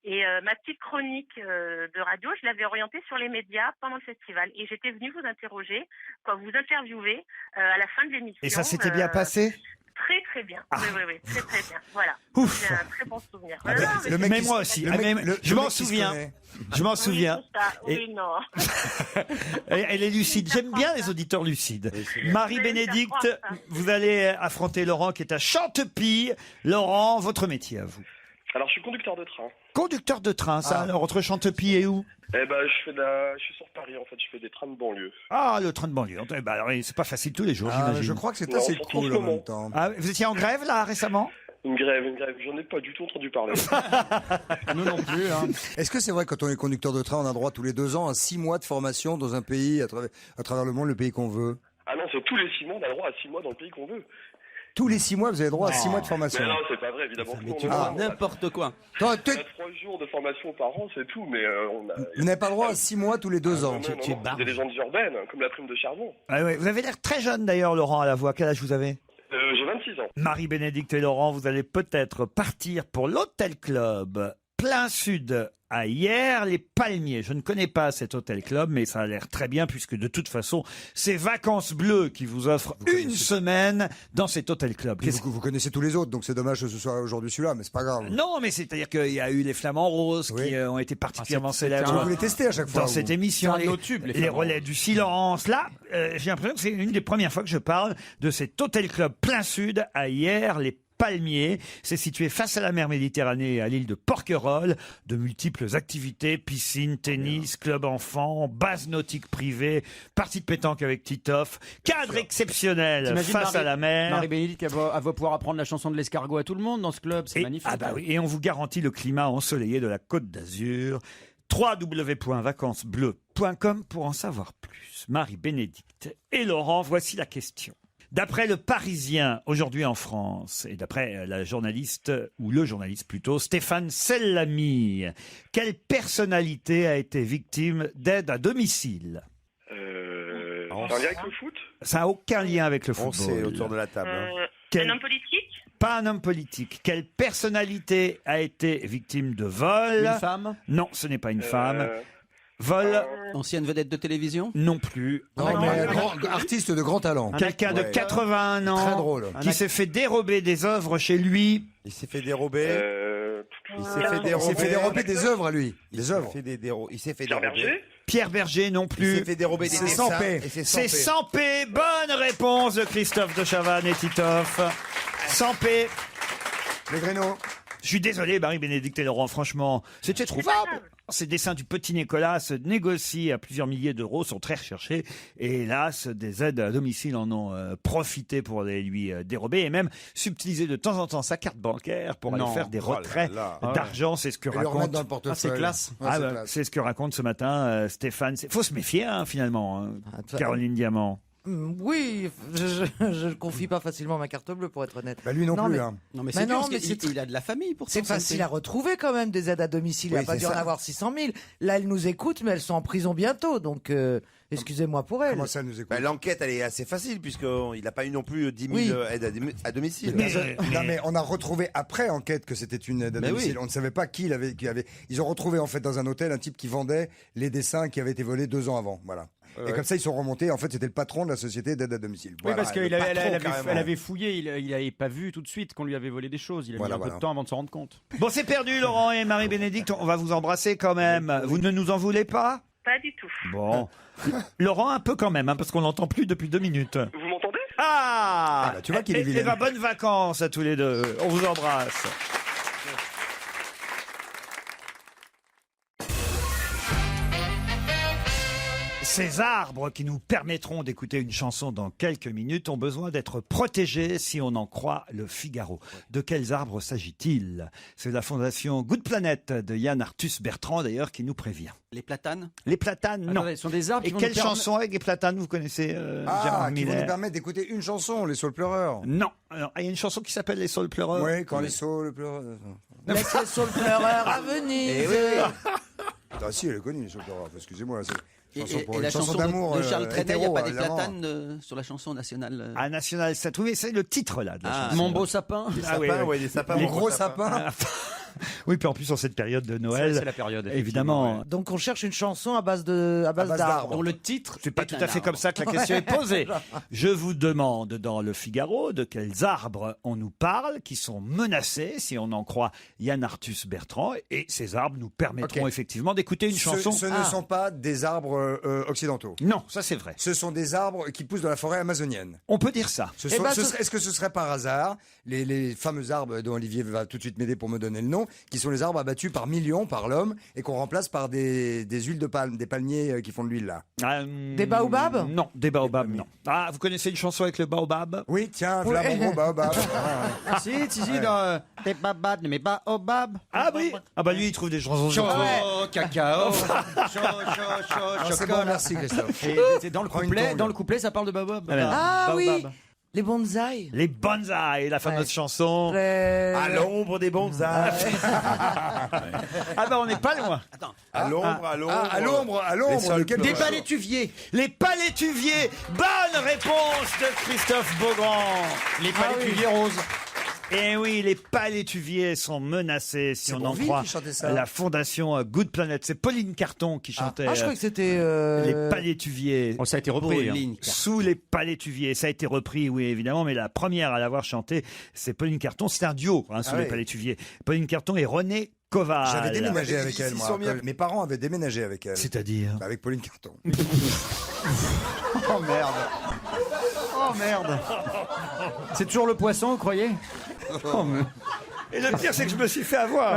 Et ma petite chronique de radio, je l'avais orientée sur les médias pendant le festival. Et j'étais venue vous interroger, vous interviewer à la fin de l'émission. Et ça s'était bien passé? Très très bien. Oui, très très bien. Voilà. Ouf. J'ai un très bon souvenir. Ah ben, Non, mais mais c'est- moi aussi. le Ah, mec- mais le je mec m'en qui se souviens. connaît. Je m'en Oui, souviens. c'est ça. Et- Oui, non. Elle est lucide. J'aime bien les auditeurs lucides. Oui, Marie-Bénédicte, ça croit, ça. vous allez affronter Laurent qui est à Chantepie. Laurent, votre métier à vous? Alors, je suis conducteur de train. Conducteur de train, ça, Ah. alors entre Chantepie et où? Eh ben, je suis sur Paris, en fait. Je fais des trains de banlieue. Ah, le train de banlieue. Eh ben, alors, c'est pas facile tous les jours, Ah, j'imagine. je crois que c'est Non, assez surtout en cool ce en même moment. temps. Ah, vous étiez en grève, là, récemment? Une grève. J'en ai pas du tout entendu parler. Nous non plus. Hein. Est-ce que c'est vrai que quand on est conducteur de train, on a droit tous les 2 ans à 6 mois de formation dans un pays à travers le monde, le pays qu'on veut? Ah non, c'est tous les 6 mois, on a le droit à 6 mois dans le pays qu'on veut. Tous les 6 mois, vous avez droit à 6 mois de formation. Mais non, c'est pas vrai, évidemment. Mais que tu non, vois, on a- n'importe quoi. Toi, on a 3 jours de formation par an, c'est tout, mais on a... vous n'avez pas le droit à 6 mois tous les 2 ans. Non, non, tu es non, barge. c'est des légendes urbaines, comme la prime de charbon. Ah ouais, vous avez l'air très jeune d'ailleurs, Laurent, à la voix. Quel âge vous avez? J'ai 26 ans. Marie-Bénédicte et Laurent, vous allez peut-être partir pour l'Hôtel Club plein sud à Hyères-les-Palmiers. Je ne connais pas cet Hôtel Club, mais ça a l'air très bien puisque de toute façon, c'est Vacances Bleues qui vous offre une semaine dans cet Hôtel Club. Qu'est-ce Vous connaissez tous les autres, donc c'est dommage que ce soit aujourd'hui celui-là, mais c'est pas grave. Non, mais c'est-à-dire qu'il y a eu les Flamants Roses Oui. qui ont été particulièrement c'est célèbres. Vous les testez à chaque fois. Dans vous. cette émission, C'est un de nos tubes, les les Flamands. relais du silence. Là, j'ai l'impression que c'est une des premières fois que je parle de cet hôtel club plein sud à Hyères-les-Palmiers. C'est situé face à la mer Méditerranée et à l'île de Porquerolles. De multiples activités, piscine, tennis, club enfants, base nautique privée, partie de pétanque avec Titoff, cadre exceptionnel T'imagines face à la mer. Marie-Bénédicte, elle va pouvoir apprendre la chanson de l'escargot à tout le monde dans ce club, c'est Et- magnifique. Ah bah oui, et on vous garantit le climat ensoleillé de la Côte d'Azur. www.vacancesbleues.com pour en savoir plus. Marie-Bénédicte et Laurent, voici la question. D'après le Parisien, aujourd'hui en France, et d'après la journaliste, ou le journaliste plutôt, Stéphane Sellamy, quelle personnalité a été victime d'aide à domicile? C'est un lien avec le foot? Ça n'a aucun lien avec le On football. sait autour de la table. hein. Quel- Un homme politique? Pas un homme politique. Quelle personnalité a été victime de vol? Une femme? Non, ce n'est pas une femme. Vol? Ancienne vedette de télévision? Non plus. Non, mais artiste de grand talent. Quelqu'un de Ouais. 81 ans Très drôle. qui s'est fait dérober des œuvres chez lui. Il s'est fait dérober. Il s'est fait Il s'est dérober. fait dérober des œuvres à lui. Des œuvres. Il s'est fait Pierre dérober. Berger? Pierre Berger non Il plus. s'est fait dérober des C'est dessins. sans paix. et c'est C'est paix. sans paix. Bonne réponse de Christophe de Chavannes et Titoff. Sans paix. Les Gréneaux. Je suis désolé, Marie-Bénédicte et Laurent, franchement, c'était trouvable. Ces dessins du petit Nicolas se négocient à plusieurs milliers d'euros, sont très recherchés. Et hélas, des aides à domicile en ont profité pour les lui dérober et même subtiliser de temps en temps sa carte bancaire pour aller Non. faire des Oh là retraits là. d'argent. C'est ce que Et le remettre raconte. dans le portefeuille. Ah, c'est classe. Ouais, Ah c'est bah, classe. c'est ce que raconte ce matin Stéphane. Faut se méfier hein, finalement, Caroline Diamant. Oui, je ne confie pas facilement ma carte bleue pour être honnête. Bah lui non, plus. mais- Hein. Non, mais Mais c'est dur, non, parce mais qu'il- c'est il a de la famille pour C'est facile à retrouver quand même des aides à domicile. Il Oui, n'y a pas c'est dû en ça. avoir 600 000. Là, elles nous écoutent, mais elles sont en prison bientôt. Donc, Excusez-moi pour elle. Comment ça nous écoute? Bah, l'enquête, elle est assez facile, puisqu'il n'a pas eu non plus 10 000 Oui. aides à domicile. Non, mais on a retrouvé après enquête que c'était une aide à Mais domicile. oui. On ne savait pas qui avait. Ils ont retrouvé en fait dans un hôtel un type qui vendait les dessins qui avaient été volés 2 ans avant. Voilà. Et comme ça, ils sont remontés. En fait, c'était le patron de la société d'aide à domicile. Oui, Voilà. parce qu'elle le patron, avait, carrément. elle avait fouillé, il n'avait pas vu tout de suite qu'on lui avait volé des choses. Il a mis un peu de temps avant de s'en rendre compte. Bon, c'est perdu, Laurent et Marie-Bénédicte. On va vous embrasser quand même. Vous ne nous en voulez pas? Pas du tout. Bon. Laurent, un peu quand même, hein, parce qu'on n'entend plus depuis 2 minutes. Vous m'entendez? Ah, bah, tu vois qu'il est vilain. Bonnes vacances à tous les deux. On vous embrasse. Ces arbres qui nous permettront d'écouter une chanson dans quelques minutes ont besoin d'être protégés si on en croit le Figaro. De quels arbres s'agit-il? C'est la fondation Good Planet de Yann Arthus Bertrand d'ailleurs qui nous prévient. Les platanes? Les platanes, non. Attendez, ce sont des arbres Et qui vont quelle nous permettre- chanson avec les platanes vous connaissez Gérard Qui vont Miller? nous permettre d'écouter une chanson, Les Saules Pleureurs. Non. Alors, il y a une chanson qui s'appelle Les Saules Pleureurs. Oui, quand les Saules Pleureurs. Laisse les saules pleureurs à Venise. Ah si, elle est connue, Les Saules Pleureurs. Excusez-moi. C'est Et, chanson pour et une la chanson d'amour. de Charles Trenet, il n'y a pas des évidemment. platanes sur la chanson nationale À National 7, oui, c'est le titre là de la chanson. Mon beau sapin. Des Ah oui, sapins, oui. ouais, des sapins. Les mon gros sapin. sapins. Oui, puis en plus en cette période de Noël, C'est la période. évidemment, Donc on cherche une chanson à base d'arbres. dont le titre c'est pas est tout un à fait arbre. comme ça que la question est posée. Je vous demande dans le Figaro de quels arbres on nous parle qui sont menacés, si on en croit Yann Arthus Bertrand, et ces arbres nous permettront Ok. effectivement d'écouter une chanson. Ce ne sont pas des arbres occidentaux. Non, ça c'est vrai. Ce sont des arbres qui poussent dans la forêt amazonienne. On peut dire ça. Ce Eh sont- ben, ce ce- serait- Est-ce que ce serait par hasard les fameux arbres dont Olivier va tout de suite m'aider pour me donner le nom, qui sont les arbres abattus par millions par l'homme et qu'on remplace par des huiles de palme, des palmiers qui font de l'huile là? Des baobabs? Non, des baobabs, non. Ah, vous connaissez une chanson avec le baobab? Oui, tiens, voilà mon gros baobab. Si, dans des babades, mais baobab. Ah oui. Ah bah lui il trouve des chansons. Chaud, cacao. Ah, c'est bon, merci Christophe. Et c'est dans le Prends une couplet. tongue. Dans le couplet, ça parle de baobab. Ah oui, Baobab. les bonsaïs. Les bonsaïs, la fameuse Ouais. chanson. À l'ombre des bonsaïs. Ah bah on n'est pas loin. Attends. À l'ombre, à l'ombre. Ah, à l'ombre, à Les l'ombre. sols de quel pleureurs. Des palétuviers. Les palétuviers. Bonne réponse de Christophe Beaugrand. Les palétuviers roses. Et oui, les palétuviers sont menacés, si C'est on en Bourvil croit qui chantait ça. la fondation Good Planet. C'est Pauline Carton qui chantait Ah, je croyais que c'était. les palétuviers. Oh, ça a été repris. hein. Pauline. Sous les palétuviers. Ça a été repris, oui, évidemment, mais la première à l'avoir chanté, c'est Pauline Carton. C'est un duo, sous Ah les oui. palétuviers. Pauline Carton et René Koval. J'avais déménagé avec Ils elle, s'y moi. sont mis à- Mes parents avaient déménagé avec elle. C'est-à-dire Bah, avec Pauline Carton. Oh merde. Oh merde. C'est toujours le poisson, vous croyez? Oh, mais... Et le pire, c'est que je me suis fait avoir.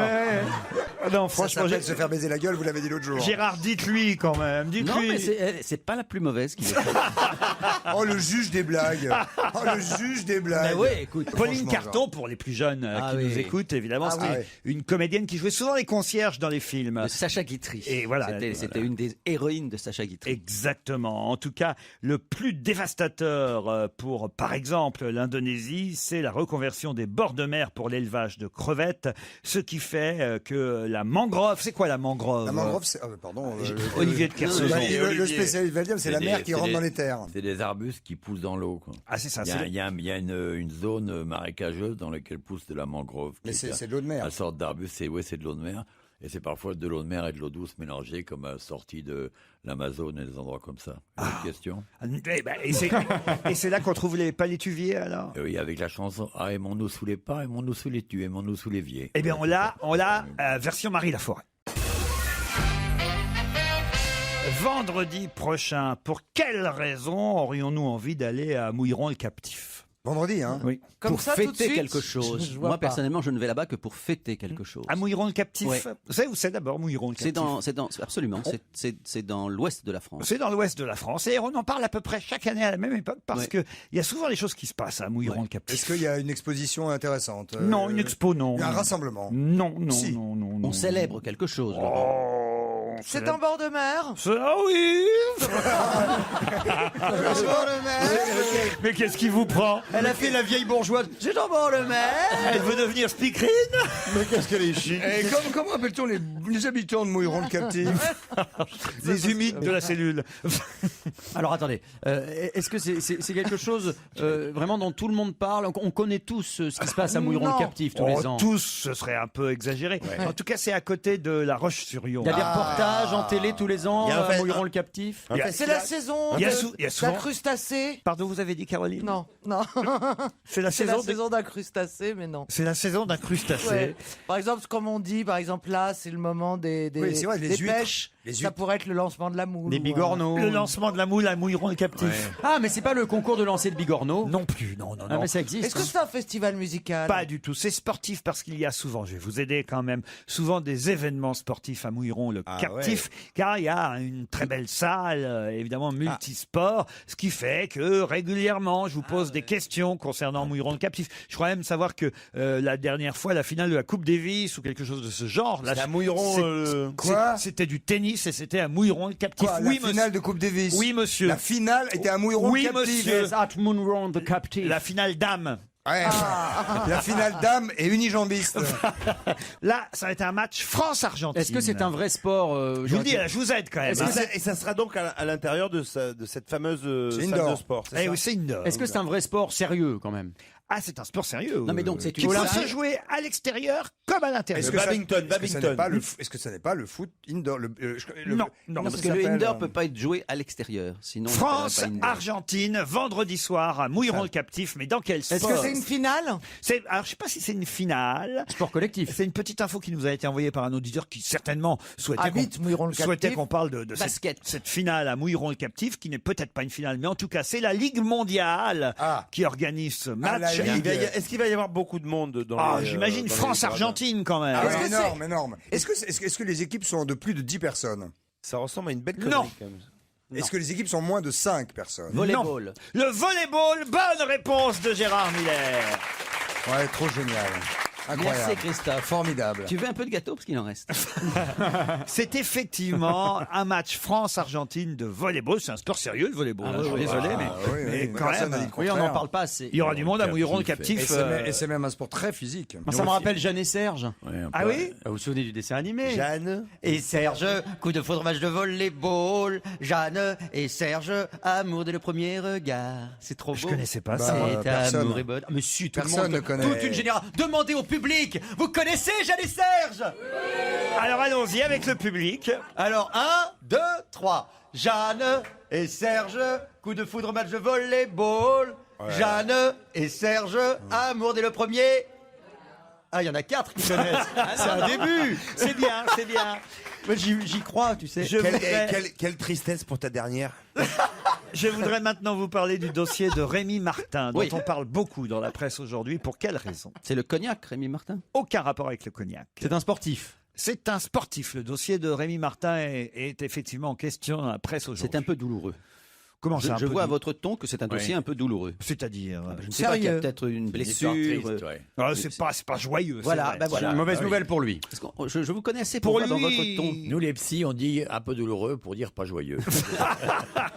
Ah non, Ça franchement, s'appelle se faire baiser la gueule, vous l'avez dit l'autre jour. Gérard, dites-lui quand même. Non, Dites-lui. mais c'est pas la plus mauvaise qu'il ait fait. Oh, le juge des blagues. Oh, le juge des blagues. Mais ouais, écoute. Pauline Franchement, Carton, pour les plus jeunes Ah qui oui. nous écoutent, évidemment, Ah c'était oui. une comédienne qui jouait souvent les concierges dans les films. De Sacha Guitry. Et voilà. C'était une des héroïnes de Sacha Guitry. Exactement. En tout cas, le plus dévastateur pour, par exemple, l'Indonésie, c'est la reconversion des bords de mer pour l'élevage de crevettes, ce qui fait que la mangrove, c'est quoi la mangrove? La mangrove, c'est. pardon. Olivier de Kersauzon. Le spécialiste va le dire, c'est la mer qui rentre dans les terres. C'est des arbustes qui poussent dans l'eau. Quoi. Ah, c'est ça. Il y a une zone marécageuse dans laquelle pousse de la mangrove. Mais c'est de l'eau de mer. Une sorte d'arbuste, c'est de l'eau de mer. Et c'est parfois de l'eau de mer et de l'eau douce mélangées, comme sortie de l'Amazone et des endroits comme ça. Une question Et c'est là qu'on trouve les palétuviers, alors? Oui, avec la chanson « Ah, aimons-nous sous les pas, aimons-nous sous les tues, aimons-nous sous l'évier ». Eh bien, on l'a, version Marie Laforêt. Vendredi prochain, pour quelle raison aurions-nous envie d'aller à Mouilleron le Captif? Vendredi, hein? Oui. Comme Pour ça, tout de fêter suite, quelque chose. je vois Moi, pas. personnellement, je ne vais là-bas que pour fêter quelque chose. À Mouilleron le Captif? Ouais. Vous savez où c'est d'abord Mouilleron le Captif? Absolument. C'est dans l'ouest de la France. C'est dans l'ouest de la France et on en parle à peu près chaque année à la même époque parce Ouais. que il y a souvent des choses qui se passent à Mouilleron le Captif. Est-ce qu'il y a une exposition intéressante? Non, une expo, non. Un rassemblement? Non, non, Si. non, non, On non. célèbre quelque chose. Laurent. Oh, C'est en bord de mer. Ah oui. Mais qu'est-ce qui vous prend? Elle a fait la vieille bourgeoise. C'est en bord de mer. Elle veut devenir speakerine? Mais qu'est-ce qu'elle est chic. Et comment appelle-t-on les habitants de Mouilleron le captif? Les humides de la cellule. Alors attendez, est-ce que c'est quelque chose vraiment dont tout le monde parle? On connaît tous ce qui se passe à Mouilleron le captif tous les ans. Tous, ce serait un peu exagéré. En tout cas, c'est à côté de La Roche-sur-Yon. Il y a des reportages en télé tous les ans Il y a à Mouilleron le captif. C'est la saison Il y a souvent- d'incrustacés. Pardon, vous avez dit Caroline? Non. C'est la C'est la saison. saison d'incrustacés, mais non. C'est la saison d'un crustacé. Ouais. Par exemple, comme on dit, par exemple là, c'est le moment des Oui, c'est vrai, les des huîtres. pêches. Les Ça huîtres. pourrait être le lancement de la moule. Des ou, bigorneaux. Le lancement de la moule à Mouilleron le captif. Ah, mais c'est pas le concours de lancer de bigorneaux? Non plus, non. Ah, mais ça existe. Est-ce que c'est un festival musical? Pas du tout. C'est sportif parce qu'il y a souvent, je vais vous aider quand même, souvent des événements sportifs à Mouilleron le captif, car il y a une très belle salle, évidemment multisport, ce qui fait que régulièrement je vous pose des questions concernant Mouilleron le captif. Je crois même savoir que la dernière fois, la finale de la Coupe Davis ou quelque chose de ce genre, là, C'était à Mouilleron. Quoi? c'était du tennis et c'était à Mouilleron le captif. Quoi, Oui, la finale de Coupe Davis? Oui, monsieur. La finale était à Mouilleron Oui, le captif. monsieur. Yes, at Mouilleron the captif. La finale dame. Ouais. La finale dame et unijambiste. Là, ça va être un match France-Argentine. Est-ce que c'est un vrai sport Je vous dis, je vous aide quand même. Est-ce que hein. Et ça sera donc à l'intérieur de cette fameuse C'est salle indoor. de sport. Eh oui, c'est indoor. Est-ce que c'est un vrai sport sérieux quand même? Ah, c'est un sport sérieux. Non, mais donc, c'est qui une peut salle- se jouer à l'extérieur comme à l'intérieur. Est-ce que ça- Babington, est-ce que ça Babington. n'est pas le f- Est-ce que ça n'est pas le foot indoor? Non, Non, parce ça que le s'appelle, indoor peut pas être joué à l'extérieur. Sinon, on l'appellerait pas indoor. France-Argentine, vendredi soir à Mouilleron le captif. Mais dans quel sport? Est-ce que c'est une finale? Alors, je sais pas si c'est une finale. Sport collectif. C'est une petite info qui nous a été envoyée par un auditeur qui certainement Habite Mouilleron le souhaitait captif. qu'on parle de cette finale à Mouilleron le captif, qui n'est peut-être pas une finale, mais en tout cas, c'est la Ligue mondiale qui organise ce match. la Ligue. Est-ce qu'il va y avoir beaucoup de monde dans les, j'imagine dans les France-Argentine quand même. Ah Est-ce ouais, que énorme, énorme. Est-ce que les équipes sont de plus de 10 personnes? Ça ressemble à une belle connerie Non. quand même. Est-ce que les équipes sont moins de 5 personnes? Volleyball. Le volleyball, bonne réponse de Gérard Miller. Ouais, trop génial. Incroyable. Merci Christophe. Formidable. Tu veux un peu de gâteau parce qu'il en reste. C'est effectivement un match France-Argentine de volleyball. C'est un sport sérieux, le volleyball. Je suis désolé, mais, oui, mais oui, quand personne même. n'a dit le Oui, on contraire. n'en parle pas assez. Il y aura du monde à Mouilleron le captif. Et c'est même un sport très physique. Ça me rappelle Jeanne et Serge. Ah oui? Vous vous souvenez du dessin animé? Jeanne. Et Serge, coup de foudre, match de volleyball. Jeanne et Serge, amour dès le premier regard. C'est trop beau. Je connaissais pas Bah, ça. C'est personne. amour et bonheur. Mais si, tout Personne le monde. ne connaît. Toute une génération. Demandez au public. Vous connaissez Jeanne et Serge? Alors allons-y avec le public. Alors, 1, 2, 3. Jeanne et Serge, coup de foudre, match de volleyball. Jeanne et Serge, amour dès le premier. Ah, il y en a 4 qui connaissent. C'est un début. C'est bien, c'est bien. Moi, j'y crois, tu sais. Quelle tristesse pour ta dernière. Je voudrais maintenant vous parler du dossier de Rémi Martin, dont Oui. on parle beaucoup dans la presse aujourd'hui. Pour quelle raison? C'est le cognac, Rémi Martin. Aucun rapport avec le cognac. C'est un sportif. C'est un sportif. Le dossier de Rémi Martin est effectivement en question dans la presse aujourd'hui. C'est un peu douloureux. Comment Je, ça, un je peu vois à dou- votre ton que c'est un dossier Oui. un peu douloureux. C'est-à-dire Je ne sais pas qu'il y a Sérieux. peut-être une L'histoire blessure. triste, ouais. Ah, c'est pas joyeux. c'est Voilà, vrai. ben voilà. Une mauvaise nouvelle pour lui. Parce que je vous connais assez pour Pour voir dans lui. votre ton. Nous, les psys, on dit un peu douloureux pour dire pas joyeux.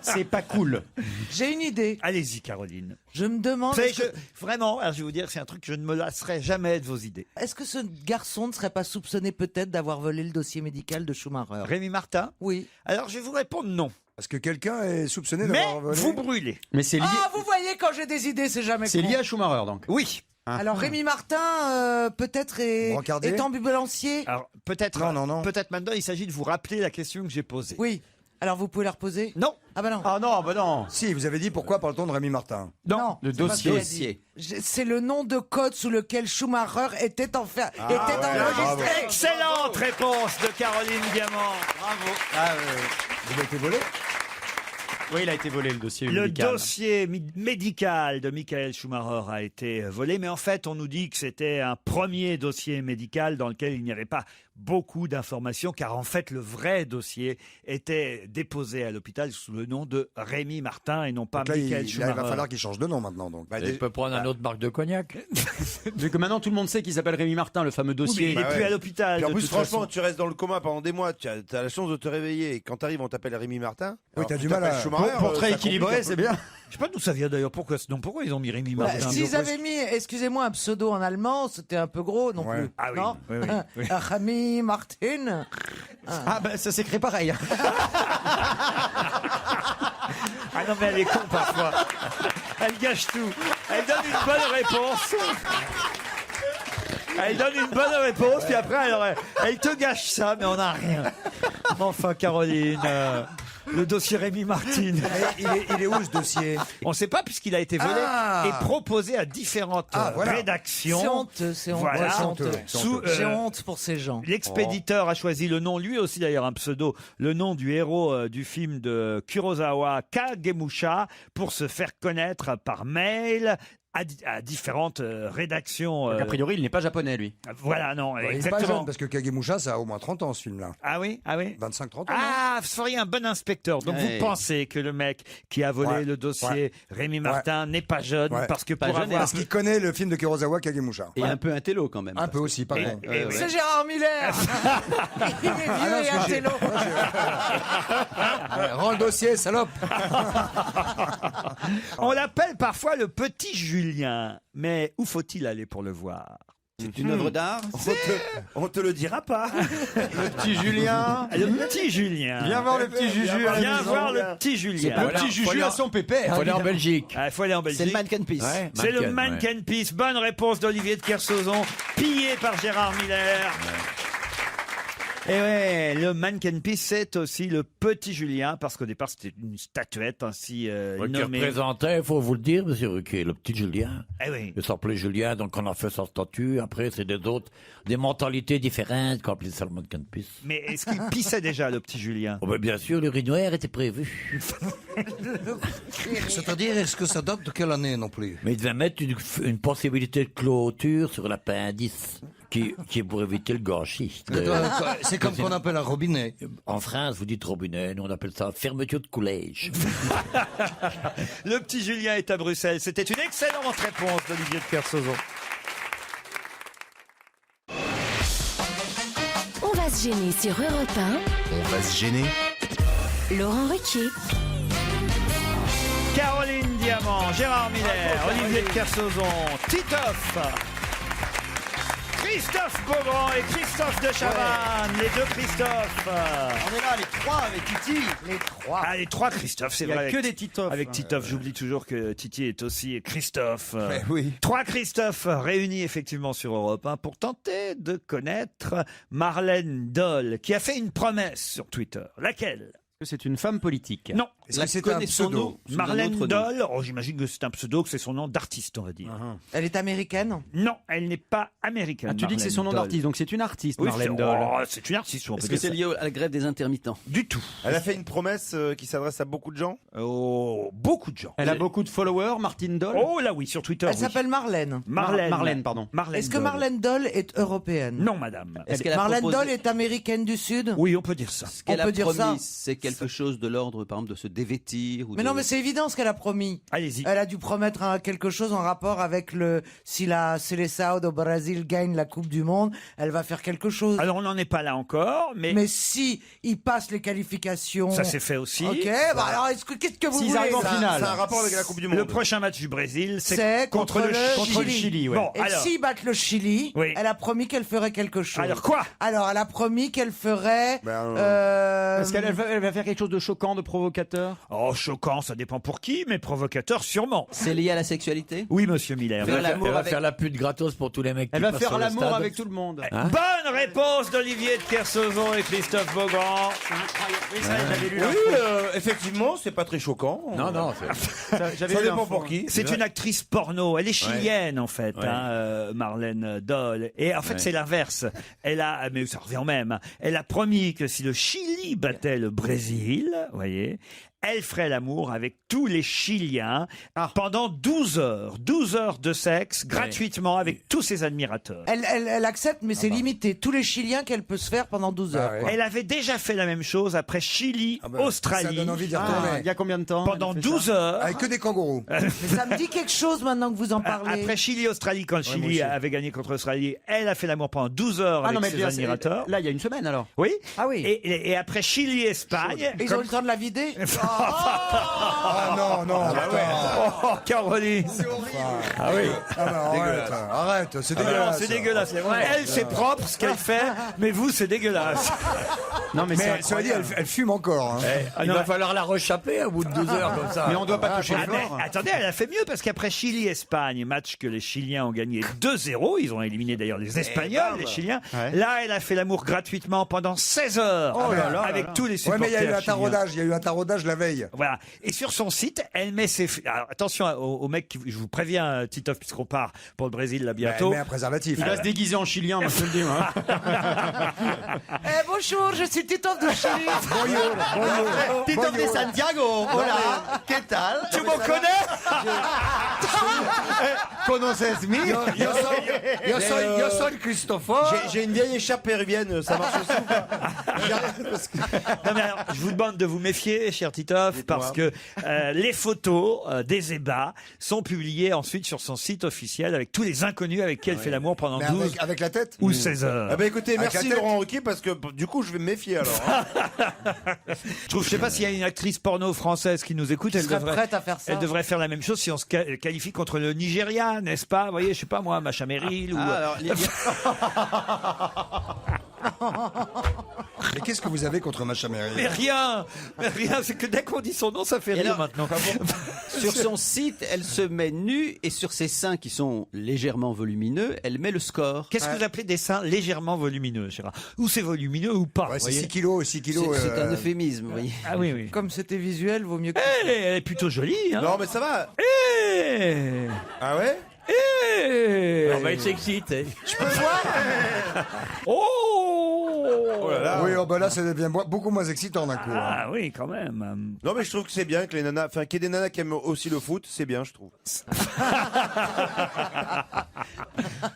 C'est pas cool. J'ai une idée. Allez-y, Caroline. Je me demande, Vous savez, vraiment, alors, je vais vous dire, c'est un truc que je ne me lasserai jamais de vos idées. est-ce que ce garçon ne serait pas soupçonné peut-être d'avoir volé le dossier médical de Schumacher? Rémi Martin? Oui. Alors, je vais vous répondre non. Parce que quelqu'un est soupçonné Mais d'avoir volé. vous brûlez. Mais c'est lié, Ah, vous voyez, quand j'ai des idées, c'est jamais c'est con. lié à Schumacher, donc. Oui. Alors Rémi Martin, peut-être Brancardier est ambulancier. Alors, peut-être. Non. Peut-être maintenant, il s'agit de vous rappeler la question que j'ai posée. Oui. Alors vous pouvez la reposer? Non. Ah bah non. Ah non, bah non. Si, vous avez dit pourquoi parle-t-on de Rémi Martin? Non, le c'est pas ce que dossier. j'ai dit. C'est le nom de code sous lequel Schumacher était enregistré. Excellente réponse de Caroline Diamant. Vous avez été volé? Oui, il a été volé le dossier Le médical. dossier médical de Michael Schumacher a été volé, mais en fait, on nous dit que c'était un premier dossier médical dans lequel il n'y avait pas beaucoup d'informations, car en fait, le vrai dossier était déposé à l'hôpital sous le nom de Rémi Martin et non pas Donc là, Michael il Schumacher. va falloir qu'il change de nom maintenant. Donc. Il peut prendre un autre marque de cognac. Vu que maintenant tout le monde sait qu'il s'appelle Rémi Martin, le fameux dossier. il n'est plus à l'hôpital. Puis en de plus, toute franchement, façon. tu restes dans le coma pendant des mois, tu as la chance de te réveiller. Et quand t'arrives, on t'appelle Rémi Martin. Oui, Alors, t'as tu du mal à. t'appelles Schumacher, Pour très ça équilibré, complique un c'est peu. bien. Je sais pas d'où ça vient d'ailleurs. Pourquoi ils ont mis Rémi Bah, Martin S'ils avaient mis, excusez-moi, un pseudo en allemand, c'était un peu gros non Ouais. plus. Ah oui, Non oui, oui. Rami Martin. Ah ben ça s'écrit pareil. Ah non, mais elle est con parfois. Elle gâche tout. Elle donne une bonne réponse. Elle donne une bonne réponse, puis après, elle te gâche ça, mais on n'a rien. Enfin, Caroline, le dossier Rémi Martin. Il est où ce dossier? On ne sait pas, puisqu'il a été volé Ah. et proposé à différentes Voilà. rédactions. C'est honteux, c'est honteux. Voilà. c'est honteux. Sous, J'ai honte pour ces gens. L'expéditeur a choisi le nom, lui aussi d'ailleurs un pseudo, le nom du héros du film de Kurosawa, Kagemusha, pour se faire connaître par mail à différentes rédactions. Donc, a priori, il n'est pas japonais, lui. Voilà, non, Il est pas exactement. jeune parce que Kagemusha, ça a au moins 30 ans ce film-là. Ah oui, ah oui. 25-30 ans. Ah, vous seriez un bon inspecteur. Donc Ouais. vous pensez que le mec qui a volé Ouais. le dossier Ouais. Rémi Martin n'est pas jeune Ouais. parce que Pas pour jeune, avoir... Parce qu'il connaît le film de Kurosawa, Kagemusha. Et un peu un télo quand même. Un peu aussi, pardon. Et- C'est Gérard Miller. Il est vieux non, et parce un que j'ai- télo. Ouais, rends le dossier, salope. On l'appelle parfois le petit Julien. Mais où faut-il aller pour le voir? C'est une œuvre d'art. On te le dira pas. Le petit Julien. Le petit Julien. Viens voir le petit Juju à la Viens maison. voir le petit Julien. Le petit Juju à son pépère. Faut aller en Belgique. Il faut aller en Belgique. C'est le Mannequin Peace. Ouais, C'est le Mannequin, Mannequin Peace. Bonne réponse d'Olivier de Kersauzon, pillé par Gérard Miller. Et ouais, le Mannequin Peace, c'est aussi le petit Julien, parce qu'au départ, c'était une statuette ainsi Qui nommée. représentait, il faut vous le dire, monsieur Ruquier, le petit Julien. Eh oui. Il s'appelait Julien, donc on a fait sa statue. Après, c'est des mentalités différentes qu'on appelait ça le Mannequin Peace. Mais est-ce qu'il pissait déjà, le petit Julien? Oh, ben, bien sûr, l'urinoir était prévu. C'est-à-dire, est-ce que ça date de quelle année non plus? Mais il devait mettre une possibilité de clôture sur l'appendice, qui est pour éviter le gâchis. C'est comme qu'on appelle un robinet. En France, vous dites robinet, nous on appelle ça fermeture de coulage. Le petit Julien est à Bruxelles. C'était une excellente réponse d'Olivier de Kersauzon. On va se gêner sur Europe On va se gêner. 1. Laurent Ruquier. Caroline Diamant, Gérard Miller, Olivier de Kersauzon, Titoff, Christophe Beaugrand et Christophe de Chavannes, les deux Christophe. On est là, les trois avec Titi. Les trois. Ah, les trois Christophe, c'est Il n'y vrai. a que des Titoff. Avec Titoff, j'oublie toujours que Titi est aussi Christophe. oui. Trois Christophe réunis effectivement sur Europe 1 pour tenter de connaître Marlène Dole, qui a fait une promesse sur Twitter. Laquelle? C'est une femme politique. Non. Est-ce que c'est un pseudo? Marlène Dole, oh, j'imagine que c'est un pseudo, que c'est son nom d'artiste, on va dire. Elle est américaine? Non, elle n'est pas américaine. Ah, tu dis que c'est son nom Marlène Dole. d'artiste, donc c'est une artiste, Oui, Marlène c'est- Dole. oh, c'est une artiste, on peut Est-ce que dire c'est ça. lié à la grève des intermittents? Du tout. Elle a fait une promesse qui s'adresse à beaucoup de gens. Oh, beaucoup de gens. Elle a beaucoup de followers, Martine Dole. Oh là oui, sur Twitter. Elle oui. s'appelle Marlène. Marlène, pardon. Marlène Est-ce que Dole. Marlène Dole est européenne? Non, madame. Est-ce qu'elle a Marlène proposé- Dole est américaine du Sud? Oui, on peut dire ça. Ce qu'elle On a peut dire ça. promis, c'est quelque chose de l'ordre, par exemple, de se dévêtir ou Mais de... non, mais c'est évident ce qu'elle a promis. Allez-y. Elle a dû promettre quelque chose en rapport avec si la Seleção au Brésil gagne la Coupe du Monde, elle va faire quelque chose. Alors, on n'en est pas là encore, mais, Mais si il passe les qualifications, ça s'est fait aussi. ok. Bah alors, qu'est-ce que vous S'ils voulez arrivent en ça finale. Ça a un rapport avec la Coupe du Monde. Le prochain match du Brésil, C'est contre le Chili, ouais. Bon, Et alors, s'ils battent le Chili, Oui. elle a promis qu'elle ferait quelque chose. alors quoi? Alors, elle a promis qu'elle ferait. Est-ce qu'elle elle va faire quelque chose de choquant, de provocateur? Oh, choquant, ça dépend pour qui, mais provocateur sûrement. C'est lié à la sexualité? Oui, monsieur Miller. Faire l'amour Elle va avec- faire la pute gratos pour tous les mecs qui Elle va passent faire sur le l'amour stade. avec tout le monde. Hein? Bonne réponse d'Olivier de Kersauzon et Christophe Beaugrand. Oui, ça, j'avais lu Oui, l'info. effectivement, c'est pas très choquant. Non, non, J'avais Ça lu dépend l'info. pour qui. C'est une actrice porno. Elle est chilienne, en fait, Ouais. Marlène Dole. Et en fait, c'est l'inverse. Elle a, mais ça revient au même. Elle a promis que si le Chili battait le Brésil, vous voyez, elle ferait l'amour avec tous les Chiliens pendant 12 heures. 12 heures de sexe, gratuitement, avec tous ses admirateurs. Elle accepte, mais c'est limité. Tous les Chiliens qu'elle peut se faire pendant 12 heures. quoi. Elle avait déjà fait la même chose après Chili, Australie. Ça donne envie d'y retourner. Il y a combien de temps Pendant elle a fait 12 heures. Avec que des kangourous. Mais ça me dit quelque chose maintenant que vous en parlez. Après Chili, Australie, quand le Chili avait gagné contre l'Australie, elle a fait l'amour pendant 12 heures avec ses admirateurs. Là, il y a une semaine alors. Oui. Ah oui. Et après Chili, Espagne. Ils ont eu le temps de la vider. Ah non, non. Oh, Caroline. Ah oui. Arrête, c'est Ah dégueulasse. non, c'est dégueulasse. Elle, c'est propre ce qu'elle fait, mais vous, c'est dégueulasse. Non, mais Mais cela dit, elle fume encore. Il va falloir la rechapper au bout de 12 heures comme ça. Mais on doit pas toucher Ah, le mais fort. attendez, elle a fait mieux parce qu'après Chili-Espagne, match que les Chiliens ont gagné 2-0, ils ont éliminé d'ailleurs les Espagnols, les Chiliens. Ouais. Là, elle a fait l'amour gratuitement pendant 16 heures avec tous les Ouais, supporters mais il y a eu un chiliens. taraudage. Il y a eu un taraudage la veille. Voilà. Et sur son site, elle met ses... Alors, attention aux mecs, je vous préviens, Titoff, puisqu'on part pour le Brésil là bientôt. Elle met un préservatif. Il va se déguiser en chilien, moi je te le dis. Moi. Bonjour, je suis Titoff de Chili. Tito de Santiago. Hola. ¿Qué tal? Tu me connais? ¿Conoces mi? Yo soy Christopher. J'ai une vieille écharpe péruvienne, ça marche aussi ou pas? Non, mais alors, je vous demande de vous méfier, cher Titoff, parce que les photos des ébats sont publiées ensuite sur son site officiel avec tous les inconnus avec qui elle fait l'amour pendant Mais 12 avec la tête ou 16 heures. Ah bah écoutez, Avec merci la tête. Laurent Ruquier parce que du coup je vais me méfier alors. Je sais pas s'il y a une actrice porno française qui nous écoute, elle serait devrait, prête à faire ça. elle devrait faire la même chose si on se qualifie contre le Nigeria, n'est-ce pas? Vous voyez, je sais pas moi, Macha Merrill ou... Alors, Mais qu'est-ce que vous avez contre Macha Merrill? Mais rien, c'est que dès qu'on dit son nom, ça fait Et rire alors, maintenant. sur son site, elle se met nue et sur ses seins qui sont légèrement volumineux, elle met le score. Qu'est-ce que vous appelez des seins légèrement volumineux, Gérard? Ou c'est volumineux ou pas, Ouais, vous c'est voyez? 6 kilos, 6 kilos. C'est un euphémisme, vous voyez. Ah oui, oui. Comme c'était visuel, vaut mieux que... Elle est plutôt jolie, hein. Non mais ça va. Eh, Ah ouais? eh. On va être sexy, tu sais. Oh là là. Oui, oh, bah là, ça devient beaucoup moins excitant d'un coup. Ah oui, quand même. Non mais je trouve que c'est bien que les nanas, enfin qu'il y ait des nanas qui aiment aussi le foot, c'est bien je trouve.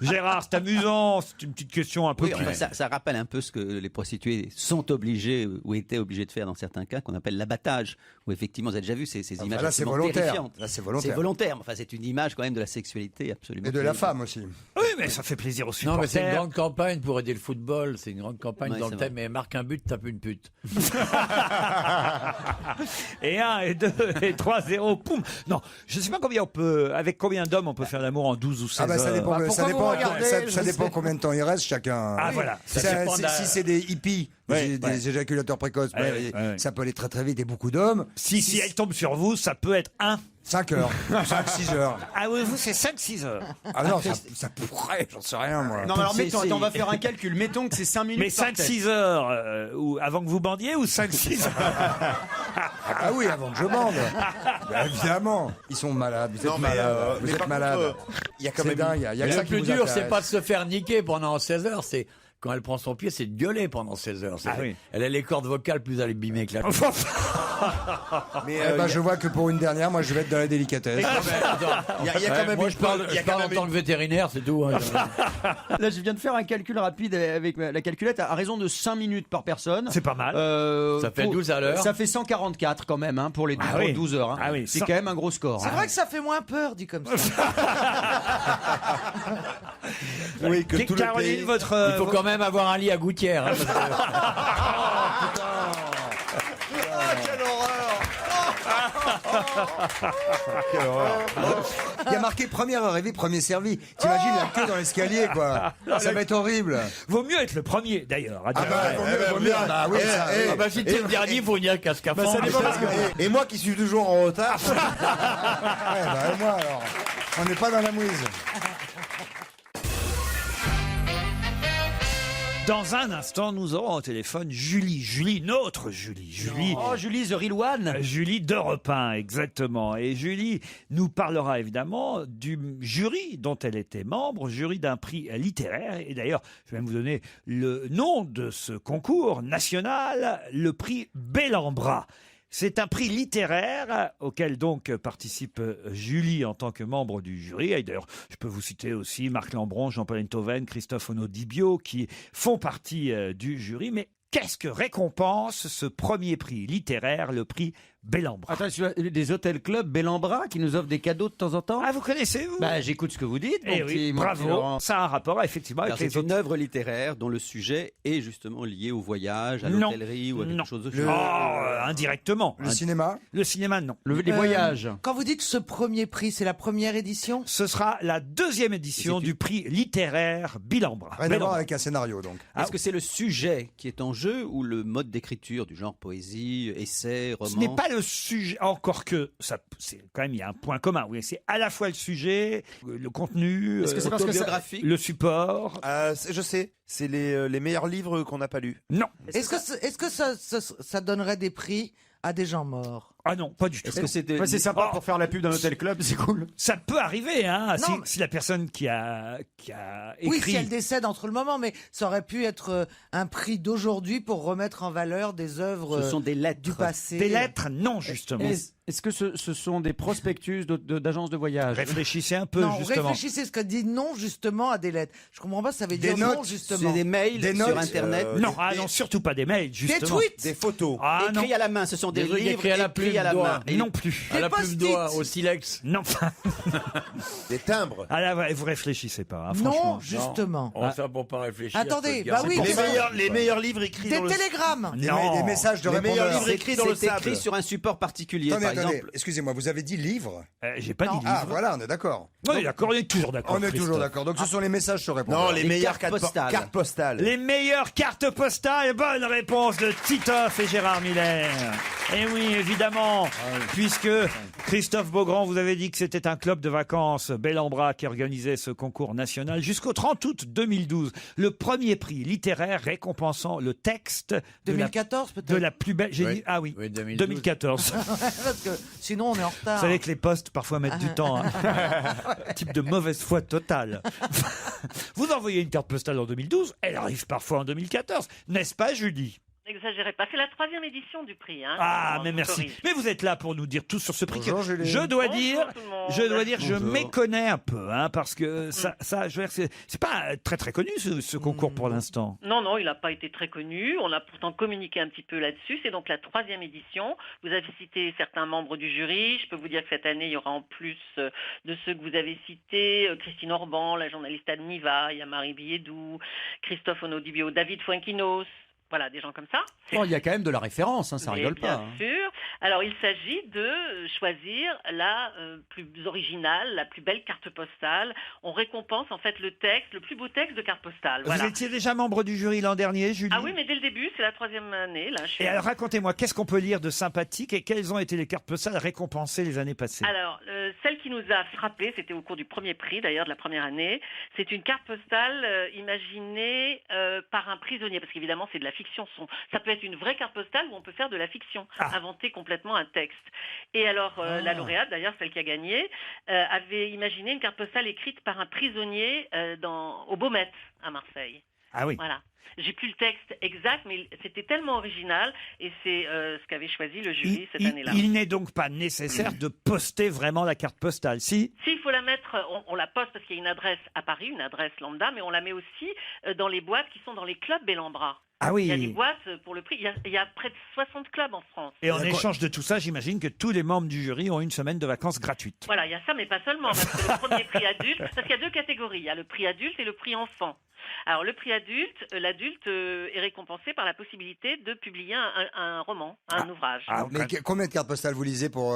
Gérard, c'est amusant, c'est une petite question un peu Oui, plus... enfin, ça rappelle un peu ce que les prostituées sont obligées ou étaient obligées de faire dans certains cas, qu'on appelle l'abattage, où effectivement, vous avez déjà vu ces images là, c'est absolument volontaire. terrifiantes. Là, c'est volontaire. C'est volontaire, mais enfin, c'est une image quand même de la sexualité absolument. Et de la terrible. femme aussi. Oui, mais ça fait plaisir aux supporters. Non, mais c'est une grande campagne pour aider le football. C'est une grande campagne Ouais, dans c'est le vrai. thème. Mais marque un but, tape une pute. Et 1, et 2, et 3, 0, poum. Non, je sais pas combien on peut, avec combien d'hommes on peut faire l'amour en 12 ou 16 Ah bah ça heures. dépend, pourquoi ça vous dépend, regardez, ça je dépend sais. combien de temps il reste chacun. Ah, voilà. Ça, Ça dépend si c'est des hippies, des éjaculateurs précoces, bah, ouais. ça peut aller très très vite et beaucoup d'hommes. Si elle tombe sur vous, ça peut être 1. 5 heures, 5-6 heures. Ah oui, vous, c'est 5-6 heures. Ah non, ça pourrait, j'en sais rien moi. Non, mais alors mettons, c'est- attends, on va faire un calcul. Mettons que c'est 5 minutes. Mais par tête. 5-6 heures, ou avant que vous bandiez, ou 5-6 heures? Ah oui, avant que je bande. Bah, évidemment, ils sont malades, vous êtes Non, mais, malades, vous mais êtes par malades. contre, il y a quand C'est même dingue, il y a que ça Le qui plus vous dur, c'est intéresse. pas de se faire niquer pendant 16 heures. C'est quand elle prend son pied, c'est de gueuler pendant 16 heures. Ah oui. Elle a les cordes vocales plus abîmées que la Mais Eh ben, je vois que pour une dernière, moi je vais être dans la délicatesse. il y a quand même moi, une je parle, il y a je quand parle en même tant que vétérinaire, c'est tout. hein. Là, je viens de faire un calcul rapide avec la calculette à raison de 5 minutes par personne. C'est pas mal. Ça fait 12 à l'heure. Ça fait 144 quand même hein, pour les Ah pour oui. 12 heures. hein. Ah oui, C'est 100. quand même un gros score. C'est hein. vrai que ça fait moins peur, dit comme ça. Oui, que tout le Caroline, pays. votre... Il faut quand même avoir un lit à gouttière. hein, parce que- Il y a marqué première arrivée, premier servi. T'imagines la queue dans l'escalier, quoi. Ça va être horrible. Vaut mieux être le premier, d'ailleurs. Ah bah, vaut mieux. Bah oui, ça. Ah bah, si t'es le dernier, il faut venir avec un scaphandre. Ça dépend parce que- et moi qui suis toujours en retard. Ouais, bah, et moi alors. On n'est pas dans la mouise. Dans un instant, nous aurons au téléphone Julie, notre Julie. Oh, Julie The Real One. Julie d'Europe 1, exactement. Et Julie nous parlera évidemment du jury dont elle était membre, jury d'un prix littéraire. Et d'ailleurs, je vais même vous donner le nom de ce concours national, le prix Bellambra. C'est un prix littéraire auquel donc participe Julie en tant que membre du jury. Et d'ailleurs, je peux vous citer aussi Marc Lambron, Jean-Paul Enthoven, Christophe Onodibio qui font partie du jury. Mais qu'est-ce que récompense ce premier prix littéraire, le prix Bellambra? Attends, des hôtels clubs Bellambra qui nous offrent des cadeaux de temps en temps. Ah, vous connaissez, vous? Bah, j'écoute ce que vous dites. Eh oui, bravo. Ça a un rapport, effectivement, avec les C'est une autres. œuvre littéraire dont le sujet est justement lié au voyage, à l'hôtellerie ou à quelque chose de Oh, indirectement. Le cinéma? Le cinéma, non. Les voyages. Quand vous dites ce premier prix, c'est la première édition? Ce sera la deuxième édition du prix littéraire Bellambra. Rien à voir avec un scénario, donc. Est-ce que c'est le sujet qui est en jeu ou le mode d'écriture du genre poésie, essai, roman? Ce n'est pas le sujet, encore que ça, c'est quand même il y a un point commun. Oui, c'est à la fois le sujet, le contenu, Est-ce que c'est parce que le support. Je sais, c'est les meilleurs livres qu'on n'a pas lus. Non. Est-ce que ça donnerait des prix à des gens morts? Ah non, pas du tout. Est-ce que c'est sympa pour faire la pub d'un hôtel club, c'est cool. Ça peut arriver, hein, Non, si la personne qui a écrit. Oui, si elle décède entre le moment, mais ça aurait pu être un prix d'aujourd'hui pour remettre en valeur des œuvres Ce sont des lettres. du passé. Des lettres, non, justement. Est-ce que ce sont des prospectus d'agences de voyage? Réfléchissez un peu, Non, justement. réfléchissez ce que dit non justement à des lettres. Je comprends pas, ça veut Des dire non notes, justement. C'est des mails Des sur notes, Internet. Non, non, surtout pas des mails, justement. tweets. Des photos. Ah non, Écrits à la main, ce sont des Des trucs livres écrits à la plume écrits à la doigt. main. Et non plus. À la plume post-it. doigt, au silex. Non. Des timbres. Ah là, vous réfléchissez pas, hein, franchement. Non, justement. On va faire pour pas réfléchir. Attendez, faut se bah garder oui, pour Les c'est ça. meilleurs livres écrits Des dans le télégrammes. Non. Des messages de Les meilleurs répondeurs. livres écrits dans le C'est sable. écrit sur un support particulier, Attendez, par attendez, exemple. excusez-moi, vous avez dit livre? J'ai pas dit livre. Ah, voilà, on est d'accord. Oui, d'accord, on est toujours d'accord. On est toujours Christophe. d'accord. Donc ce sont les messages sur répondeur. Non, les meilleures cartes postales. cartes postales. Les meilleures cartes postales. Bonne réponse de Titoff et Gérard Miller. Et oui, évidemment, puisque Christophe Beaugrand vous avez dit que c'était un club de vacances Bellambra qui organisait ce concours national jusqu'au 30 août 2012. Le premier prix littéraire récompensant le texte de 2014 de peut-être. la plus belle. J'ai Oui. dit ah oui, Oui, 2012. 2014. Parce que sinon on est en retard. Vous savez que les postes parfois mettent du temps. Hein. Type de mauvaise foi totale. Vous envoyez une carte postale en 2012, elle arrive parfois en 2014, n'est-ce pas, Julie? N'exagérez pas, c'est la 3e édition du prix. Hein, Ah, on mais vous merci. corrige. Mais vous êtes là pour nous dire tout sur ce prix. Bonjour, que Julie. je dois Bonjour, dire, tout le monde. je Bonjour. méconnais un peu, hein, parce que ça, je veux dire, c'est pas très très connu ce concours pour l'instant. Non, non, il n'a pas été très connu. On a pourtant communiqué un petit peu là-dessus. C'est donc la 3e édition. Vous avez cité certains membres du jury. Je peux vous dire que cette année, il y aura en plus de ceux que vous avez cités, Christine Orban, la journaliste Anne Niva, il y a Marie Billedou, Christophe Onodibio, David Fuenquinos. Voilà, des gens comme ça. Bon, il y a quand même de la référence, hein, ça Mais rigole bien pas. hein. sûr. Alors, il s'agit de choisir la plus originale, la plus belle carte postale. On récompense en fait le texte, le plus beau texte de carte postale. Voilà. Vous étiez déjà membre du jury l'an dernier, Julie? Ah oui, mais dès le début, c'est la 3e année. Là, je suis- Et alors racontez-moi, qu'est-ce qu'on peut lire de sympathique et quelles ont été les cartes postales récompensées les années passées? Alors, celle qui nous a frappé, c'était au cours du premier prix, d'ailleurs, de la première année. C'est une carte postale imaginée par un prisonnier, parce qu'évidemment, c'est de la fiction. Ça peut être une vraie carte postale où on peut faire de la fiction, inventer complètement un texte. Et alors, la lauréate, d'ailleurs, celle qui a gagné, avait imaginé une carte postale écrite par un prisonnier au Baumettes, à Marseille. Ah oui. Voilà. J'ai plus le texte exact, mais c'était tellement original, et c'est ce qu'avait choisi le jury cette année-là. Il n'est donc pas nécessaire de poster vraiment la carte postale, si? Si, il faut la mettre, on la poste parce qu'il y a une adresse à Paris, une adresse lambda, mais on la met aussi dans les boîtes qui sont dans les clubs Bellambra. Ah oui. Il y a des boîtes pour le prix. Il y a près de 60 clubs en France. Et en échange de tout ça, j'imagine que tous les membres du jury ont une semaine de vacances gratuites. Voilà, il y a ça, mais pas seulement. Parce que le premier prix adulte, parce qu'il y a 2 catégories. Il y a le prix adulte et le prix enfant. Alors, le prix adulte, l'adulte est récompensé par la possibilité de publier un roman, un ouvrage. Mais combien de cartes postales vous lisez pour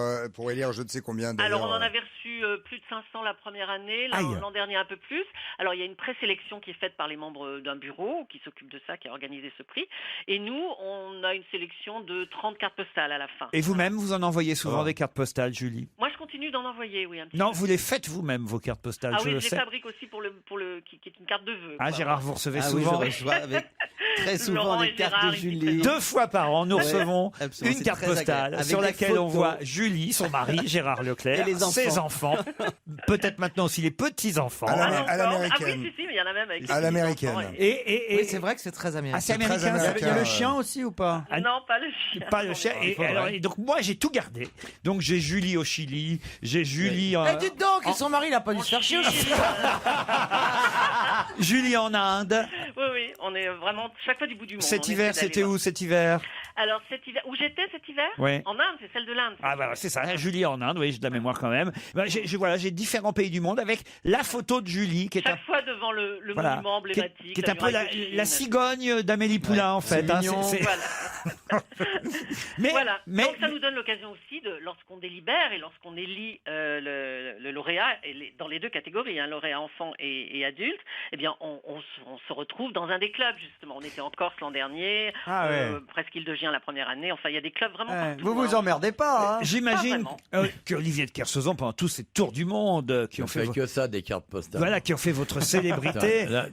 élire je ne sais combien Alors, on en avait reçu plus de 500 la première année, l'an dernier un peu plus. Alors, il y a une présélection qui est faite par les membres d'un bureau qui s'occupe de ça, qui a organisé ce prix. Et nous, on a une sélection de 30 cartes postales à la fin. Et vous-même, vous en envoyez souvent des cartes postales, Julie? Moi, je continue d'en envoyer, oui. Un petit Non, peu. vous les faites vous-même, vos cartes postales, Ah je oui, le je les sais. fabrique aussi qui est une carte de vœux. Ah, quoi. Gérard, vous recevez Ah oui, souvent je reçois avec très souvent Laurent des et cartes Gérard, de ils y Julie. 2 fois par an, nous Ouais, recevons absolument, une c'est carte très postale agréable. Avec sur des laquelle on photos. voit Julie, son mari, Gérard Leclerc, Et les enfants. ses enfants, peut-être maintenant aussi les petits-enfants. À Ah, l'américaine. Ah oui, si, mais il y en a même avec À l'américaine. enfants, Et Oui, c'est vrai que c'est très américain. ah, c'est américain. Il y a le chien aussi ou pas? Non, pas le chien. Pas le chien. Et donc moi j'ai tout gardé. Donc j'ai Julie au Chili, j'ai Julie Eh, dites donc, son mari, il a pas dû se faire chier aussi. Julie en Inde. Oui, on est vraiment chaque fois du bout du monde. Cet On hiver, essaie d'aller c'était voir. où cet hiver? Alors cet hiver, où j'étais cet hiver? Oui. En Inde, c'est celle de l'Inde. Ah bah c'est ça, Julie en Inde, oui, j'ai de la mémoire quand même. Bah, j'ai différents pays du monde avec la photo de Julie qui est Chaque fois devant le voilà, monument emblématique. qui est un peu muraille de Chine. la cigogne d'Amélie Poulain en fait. c'est mignon. Voilà. mais, Voilà. mais Donc ça nous donne l'occasion aussi, lorsqu'on délibère et lorsqu'on élit le lauréat, dans les deux catégories, lauréat enfant et adulte, eh bien on se retrouve dans un des clubs justement. On était en Corse l'an dernier, Presqu'île de Gien la première année. Enfin, il y a des clubs vraiment partout. Vous vous emmerdez pas, hein? j'imagine qu'Olivier de Kersauzon, pendant tous ces tours du monde qui ont fait que ça, des cartes postales. Voilà, qui ont fait votre célébrité. Là,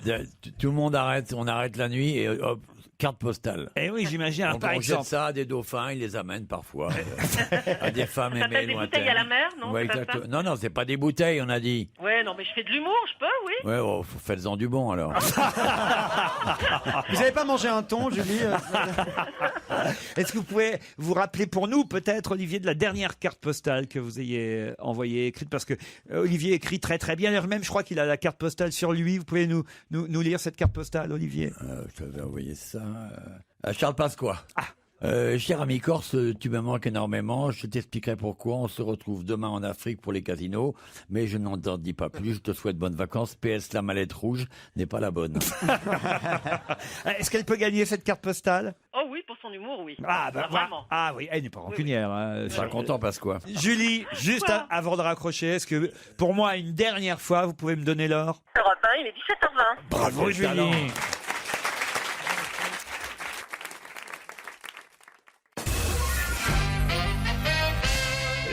tout le monde arrête, on arrête la nuit et hop, carte postale. Eh oui, j'imagine. Donc, Par on jette exemple, ça à des dauphins, ils les amènent parfois à des femmes Ça aimées s'appelle des lointaines. bouteilles à la mer, non? Ouais, C'est pas exact. ça Non, c'est pas des bouteilles, on a dit. Ouais, non, mais je fais de l'humour, je peux, oui. Ouais, faites-en du bon alors. Vous n'avez pas mangé un thon, Julie? est-ce que vous pouvez vous rappeler pour nous, peut-être, Olivier, de la dernière carte postale que vous ayez envoyée, écrite? Parce que Olivier écrit très très bien. D'ailleurs, même, je crois qu'il a la carte postale sur lui. Vous pouvez nous lire cette carte postale, Olivier? Je vais envoyer ça à Charles Pasqua. Ah. Cher ami corse, tu me manques énormément. Je t'expliquerai pourquoi. On se retrouve demain en Afrique pour les casinos, mais je n'en dis pas plus. Je te souhaite bonnes vacances. PS, la mallette rouge n'est pas la bonne. Est-ce qu'elle peut gagner cette carte postale? Oh oui, pour son humour, oui. Ah, bah, vraiment. Ah oui, elle n'est pas rancunière. Je suis content, Pasqua. Julie, juste avant de raccrocher, est-ce que pour moi, une dernière fois, vous pouvez me donner l'or? Europe 1, il est 17h20. Bravo, Julie.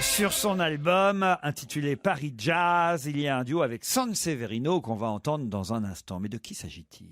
Sur son album intitulé Paris Jazz, il y a un duo avec Sanseverino qu'on va entendre dans un instant. Mais de qui s'agit-il?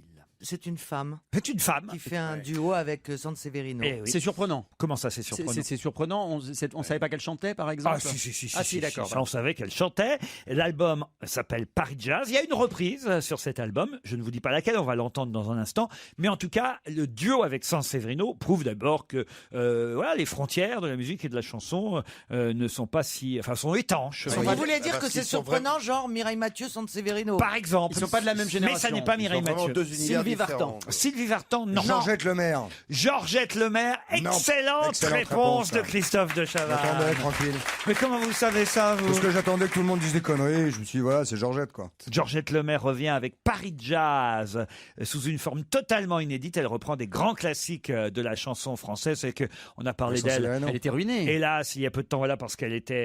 C'est une femme. C'est une femme qui fait un duo avec Sanseverino. Eh oui. C'est surprenant. Comment ça, c'est surprenant? C'est surprenant. On savait pas qu'elle chantait, par exemple? Ah si, Ah si, d'accord. Ça, on savait qu'elle chantait. L'album s'appelle Paris Jazz. Il y a une reprise sur cet album. Je ne vous dis pas laquelle, on va l'entendre dans un instant. Mais en tout cas, le duo avec Sanseverino prouve d'abord que voilà, les frontières de la musique et de la chanson ne sont pas sont étanches. Vous voulez dire que c'est surprenant, genre Mireille Mathieu, Sanseverino? Par exemple. Ils sont pas de la même génération. Mais ça n'est pas Mireille Mathieu. Sylvie Vartan. Sylvie Vartan, non. Georgette Lemaire. Georgette Lemaire, excellente excellente réponse de ça. Christophe de Chavannes. J'attendais, tranquille. Mais comment vous savez ça, vous? Parce que j'attendais que tout le monde dise des conneries. Je me suis dit, voilà, c'est Georgette, quoi. Georgette Lemaire revient avec Paris Jazz sous une forme totalement inédite. Elle reprend des grands classiques de la chanson française. C'est que on a parlé d'elle. Elle était ruinée. Hélas, il y a peu de temps, voilà, parce qu'elle était,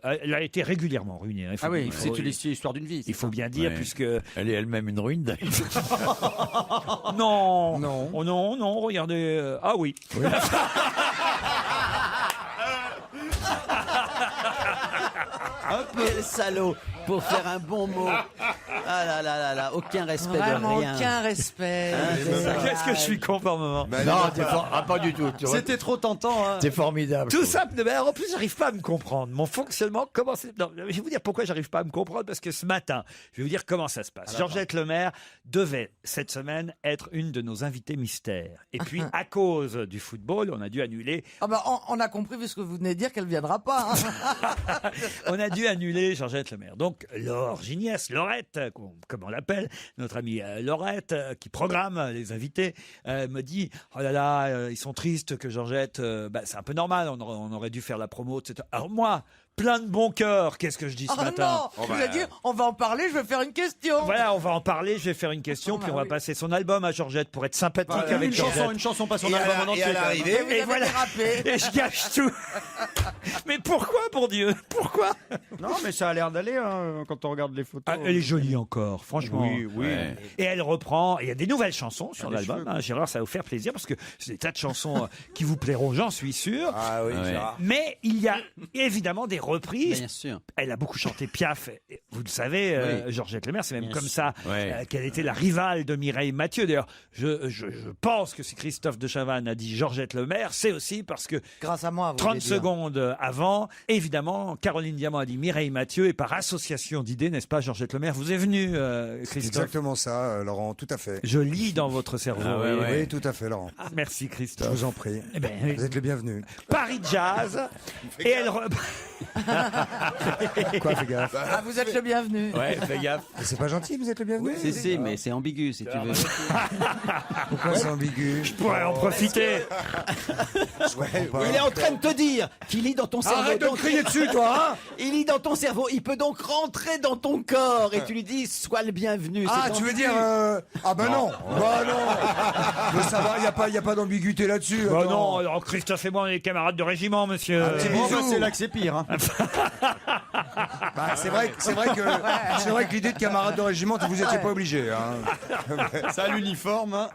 elle a été régulièrement ruinée. Hein. Ah oui, c'est l'histoire d'une vie. Il faut bien dire, Ouais. puisque Elle est elle-même une ruine, d'ailleurs. non, Non. Oh non, regardez. Ah oui. Quel salaud pour faire un bon mot. Ah là là là là, aucun respect Vraiment de rien. aucun respect. Qu'est-ce que je suis con par moment. Non, pas du tout. C'était trop tentant. Hein. C'est formidable. Tout ça, mais en plus, j'arrive pas à me comprendre. Mon fonctionnement, comment c'est. Non, je vais vous dire pourquoi j'arrive pas à me comprendre, parce que ce matin, je vais vous dire comment ça se passe. Georgette Lemaire devait, cette semaine, être une de nos invitées mystères. Et puis, à cause du football, on a dû annuler. Ah bah, on a compris, vu ce que vous venez de dire, qu'elle viendra pas. Hein. On a dû annuler Georgette Lemaire. Donc, Laure Gignasse, Laurette, comme on l'appelle, notre amie Laurette, qui programme les invités, me dit « Oh là là, ils sont tristes que Georgette... c'est un peu normal, on aurait dû faire la promo, etc. » Alors moi, plein de bon cœur, qu'est-ce que je dis ce Oh matin? non, vous avez dit, on va en parler, je vais faire une question. Voilà, on va en parler, je vais faire une question, puis on va passer son album à Georgette pour être sympathique Voilà, avec Georgette. une chanson, pas son Et album en à entier. l'arrivée, Et vous avez voilà. dérapé. Et je gâche tout. Mais pourquoi, pour Dieu? Pourquoi? Non, mais ça a l'air d'aller quand on regarde les photos. Elle est jolie encore, franchement. Oui. Ouais. Et elle reprend, il y a des nouvelles chansons sur l'album. Hein, Gérard, ça va vous faire plaisir parce que c'est des tas de chansons qui vous plairont, j'en suis sûr. Ah oui, Ouais. Gérard. Mais il y a évidemment des reprises. Bien sûr. Elle a beaucoup chanté Piaf, vous le savez, Georgette Lemaire, c'est même Bien comme sûr. ça qu'elle était la rivale de Mireille Mathieu. D'ailleurs, je pense que si Christophe de Chavannes a dit Georgette Lemaire, c'est aussi parce que grâce à moi, vous 30 voulez dire. secondes avant, évidemment, Caroline Diamant a dit Mireille Mathieu et par association d'idées, n'est-ce pas, Georgette Lemaire, vous est venu, C'est Christophe. exactement ça, Laurent, tout à fait. Je lis dans votre cerveau. Oui, tout à fait, Laurent. Merci Je Christophe. vous en prie. Eh ben, Vous êtes le bienvenu. Paris Jazz et elle Quoi, fais gaffe. Ah, vous êtes le bienvenu. Ouais, fais gaffe. C'est pas gentil, vous êtes le bienvenu. Si, mais c'est ambigu si tu veux. Pourquoi c'est ambigu? Je pourrais en profiter. Il est en train de te dire qu'il lit dans ton cerveau. Arrête de me crier dessus, toi, hein. Il lit dans ton cerveau. Il peut donc rentrer dans ton corps et tu lui dis sois le bienvenu. Ah, C'est tu veux ambigu. dire ah ben non, bah non. Mais ça va, y a pas d'ambiguïté là-dessus. Bah attends. non, alors Christophe et moi, on est camarades de régiment, monsieur. Un petit Bon, bisou. bah, c'est là que c'est pire. Hein. Bah, c'est vrai que l'idée de camarade de régiment, vous étiez pas obligé. Hein. Ça, l'uniforme. Hein.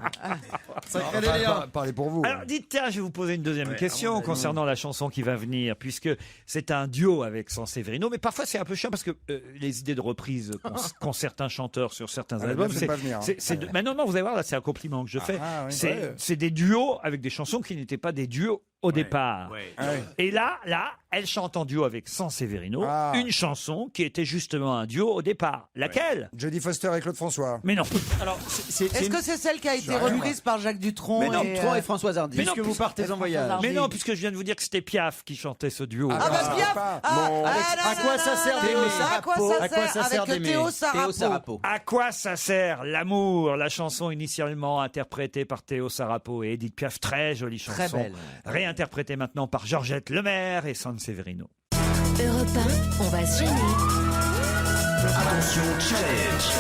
Sacré Enfin, délire. parlez pour vous. Alors dites, tiens, je vais vous poser une deuxième question concernant la chanson qui va venir, puisque c'est un duo avec Sanseverino, mais parfois c'est un peu chiant parce que les idées de reprise qu'ont certains chanteurs sur certains albums, c'est pas venir, hein. mais non, vous allez voir, là c'est un compliment que je fais, oui. c'est des duos avec des chansons qui n'étaient pas des duos au départ. Et là, elle chante en duo avec Sanseverino, une chanson qui était justement un duo au départ. Laquelle? Jodie Foster et Claude François. Mais non. Alors, Est-ce que c'est celle qui a été reprise par Jacques Dutronc Mais non, et, Tron et Françoise Hardy. Mais non, puisque vous partez en voyage. Mais non, puisque je viens de vous dire que c'était Piaf qui chantait ce duo. Ah bah Piaf. À quoi ça sert À quoi ça sert d'aimer Théo Sarapo. À quoi ça sert l'amour? La chanson initialement interprétée par Théo Sarapo et Edith Piaf, très jolie chanson. Très belle. Réinterprétée maintenant par Georgette Lemaire et Sanseverino. Europe 1, on va se gêner. Attention, challenge.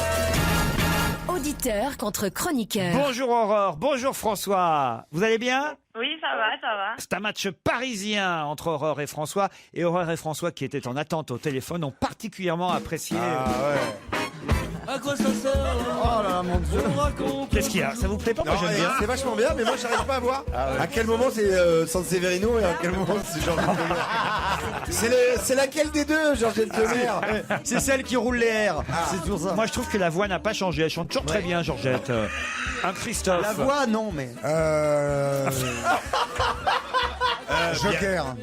Auditeur contre chroniqueur. Bonjour Aurore, bonjour François. Vous allez bien? Oui, ça va, ça va. C'est un match parisien entre Aurore et François. Et Aurore et François, qui étaient en attente au téléphone, ont particulièrement apprécié. À quoi ça sert? Oh là là, mon Dieu. Qu'est-ce qu'il y a? Ça vous plaît pas? Moi, Non, j'aime bien. c'est vachement bien, mais moi j'arrive pas à voir à quel moment c'est Sanseverino et à quel moment c'est Georgette Lemaire. C'est laquelle des deux, Georgette Lemaire? C'est celle qui roule les airs. C'est toujours ça. Moi, je trouve que la voix n'a pas changé. Elle chante toujours très bien, Georgette. Un Christophe. La voix, non, mais. Joker.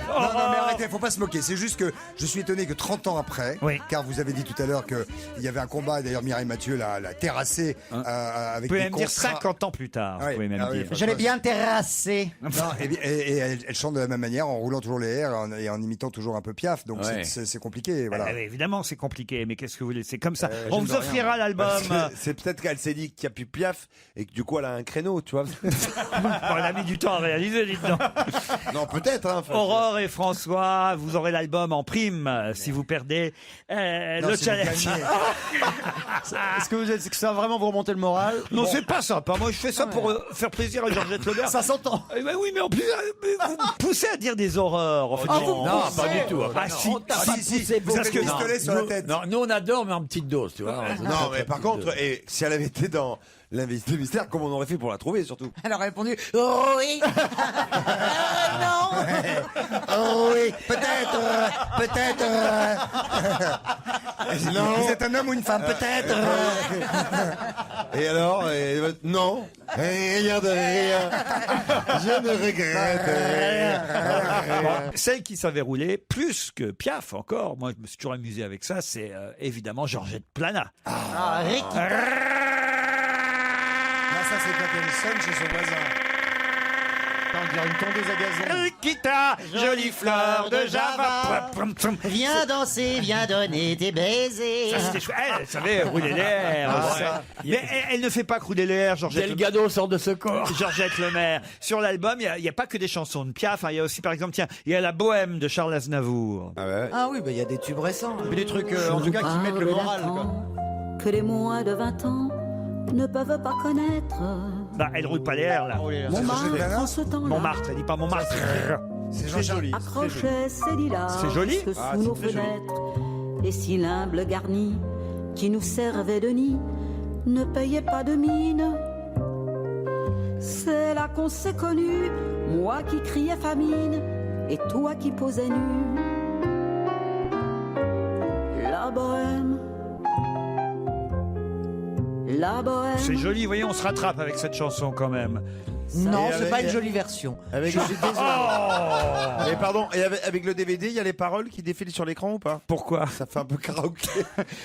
Non, mais arrêtez, faut pas se moquer. C'est juste que je suis étonné que 30 ans après, car vous avez dit tout à l'heure qu'il y avait un combat, d'ailleurs Mireille Mathieu l'a terrassé avec Vous pouvez des même dire contrats. 50 ans plus tard. Vous pouvez même dire. Je l'ai bien terrassé. Non, et elle chante de la même manière, en roulant toujours les airs et en imitant toujours un peu Piaf. Donc c'est compliqué. Voilà. Évidemment, c'est compliqué, mais qu'est-ce que vous voulez? C'est comme ça. On j'aime vous rien. offrira l'album. C'est peut-être qu'elle s'est dit qu'il n'y a plus Piaf et que du coup elle a un créneau, tu vois. On a mis du temps à réaliser, dites donc. Non, peut-être. Hein, Aurore et François, vous aurez l'album en prime si vous perdez le si vous challenge. gagnez. Est-ce que ça va vraiment vous remonter le moral? Non, c'est pas sympa. Moi, je fais ça pour faire plaisir à Georgette Lemaire. Ça s'entend. Oui, mais en plus, vous me poussez à dire des horreurs. En fait. Non, pas du tout. Ah, si. Parce que pistolet sur la tête. Non, nous on adore, mais en petite dose, tu vois. Non, mais par contre, si elle avait été dans l'invité mystère, comment on aurait fait pour la trouver surtout? Elle a répondu oui. Non. Oh oui, peut-être. Non. Vous êtes un homme ou une femme, peut-être. Et alors non, rien de rien. Je ne regrette rien. Bon, celle qui savait rouler plus que Piaf encore. Moi, je me suis toujours amusé avec ça. C'est évidemment Georgette Plana. Ah, Ricky. Ça, c'est quand elle sonne chez son voisin. On dirait une tondeuse à gazon. Rikita, jolie fleur de Java. Viens danser, viens donner tes baisers. Ça, c'était chouette. Elle savait rouler l'air. Mais elle ne fait pas rouler l'air, Georgette. Delgado sort de ce corps. Georgette Lemaire. Sur l'album, il n'y a pas que des chansons de Piaf. Il y a aussi, par exemple, il y a La Bohème de Charles Aznavour. Ah oui, il y a des tubes récents. Mais des trucs, en tout cas, qui mettent le moral. Quoi. Que les moins de 20 ans ne peuvent pas connaître. Bah, elle roule pas l'air, là. Montmartre, en ce temps-là, Montmartre, elle dit pas Montmartre. C'est joli. accrochait ses lilas C'est joli. sous nos fenêtres. Et si l'humble garni qui nous servait de nid ne payait pas de mine. C'est là qu'on s'est connus, moi qui criais famine et toi qui posais nu. la bohème. C'est joli, vous voyez, on se rattrape avec cette chanson quand même. Non, Et c'est avec- pas une jolie version. Avec... Je suis désolé. Mais pardon, et avec le DVD, il y a les paroles qui défilent sur l'écran ou pas? Pourquoi? Ça fait un peu karaoké.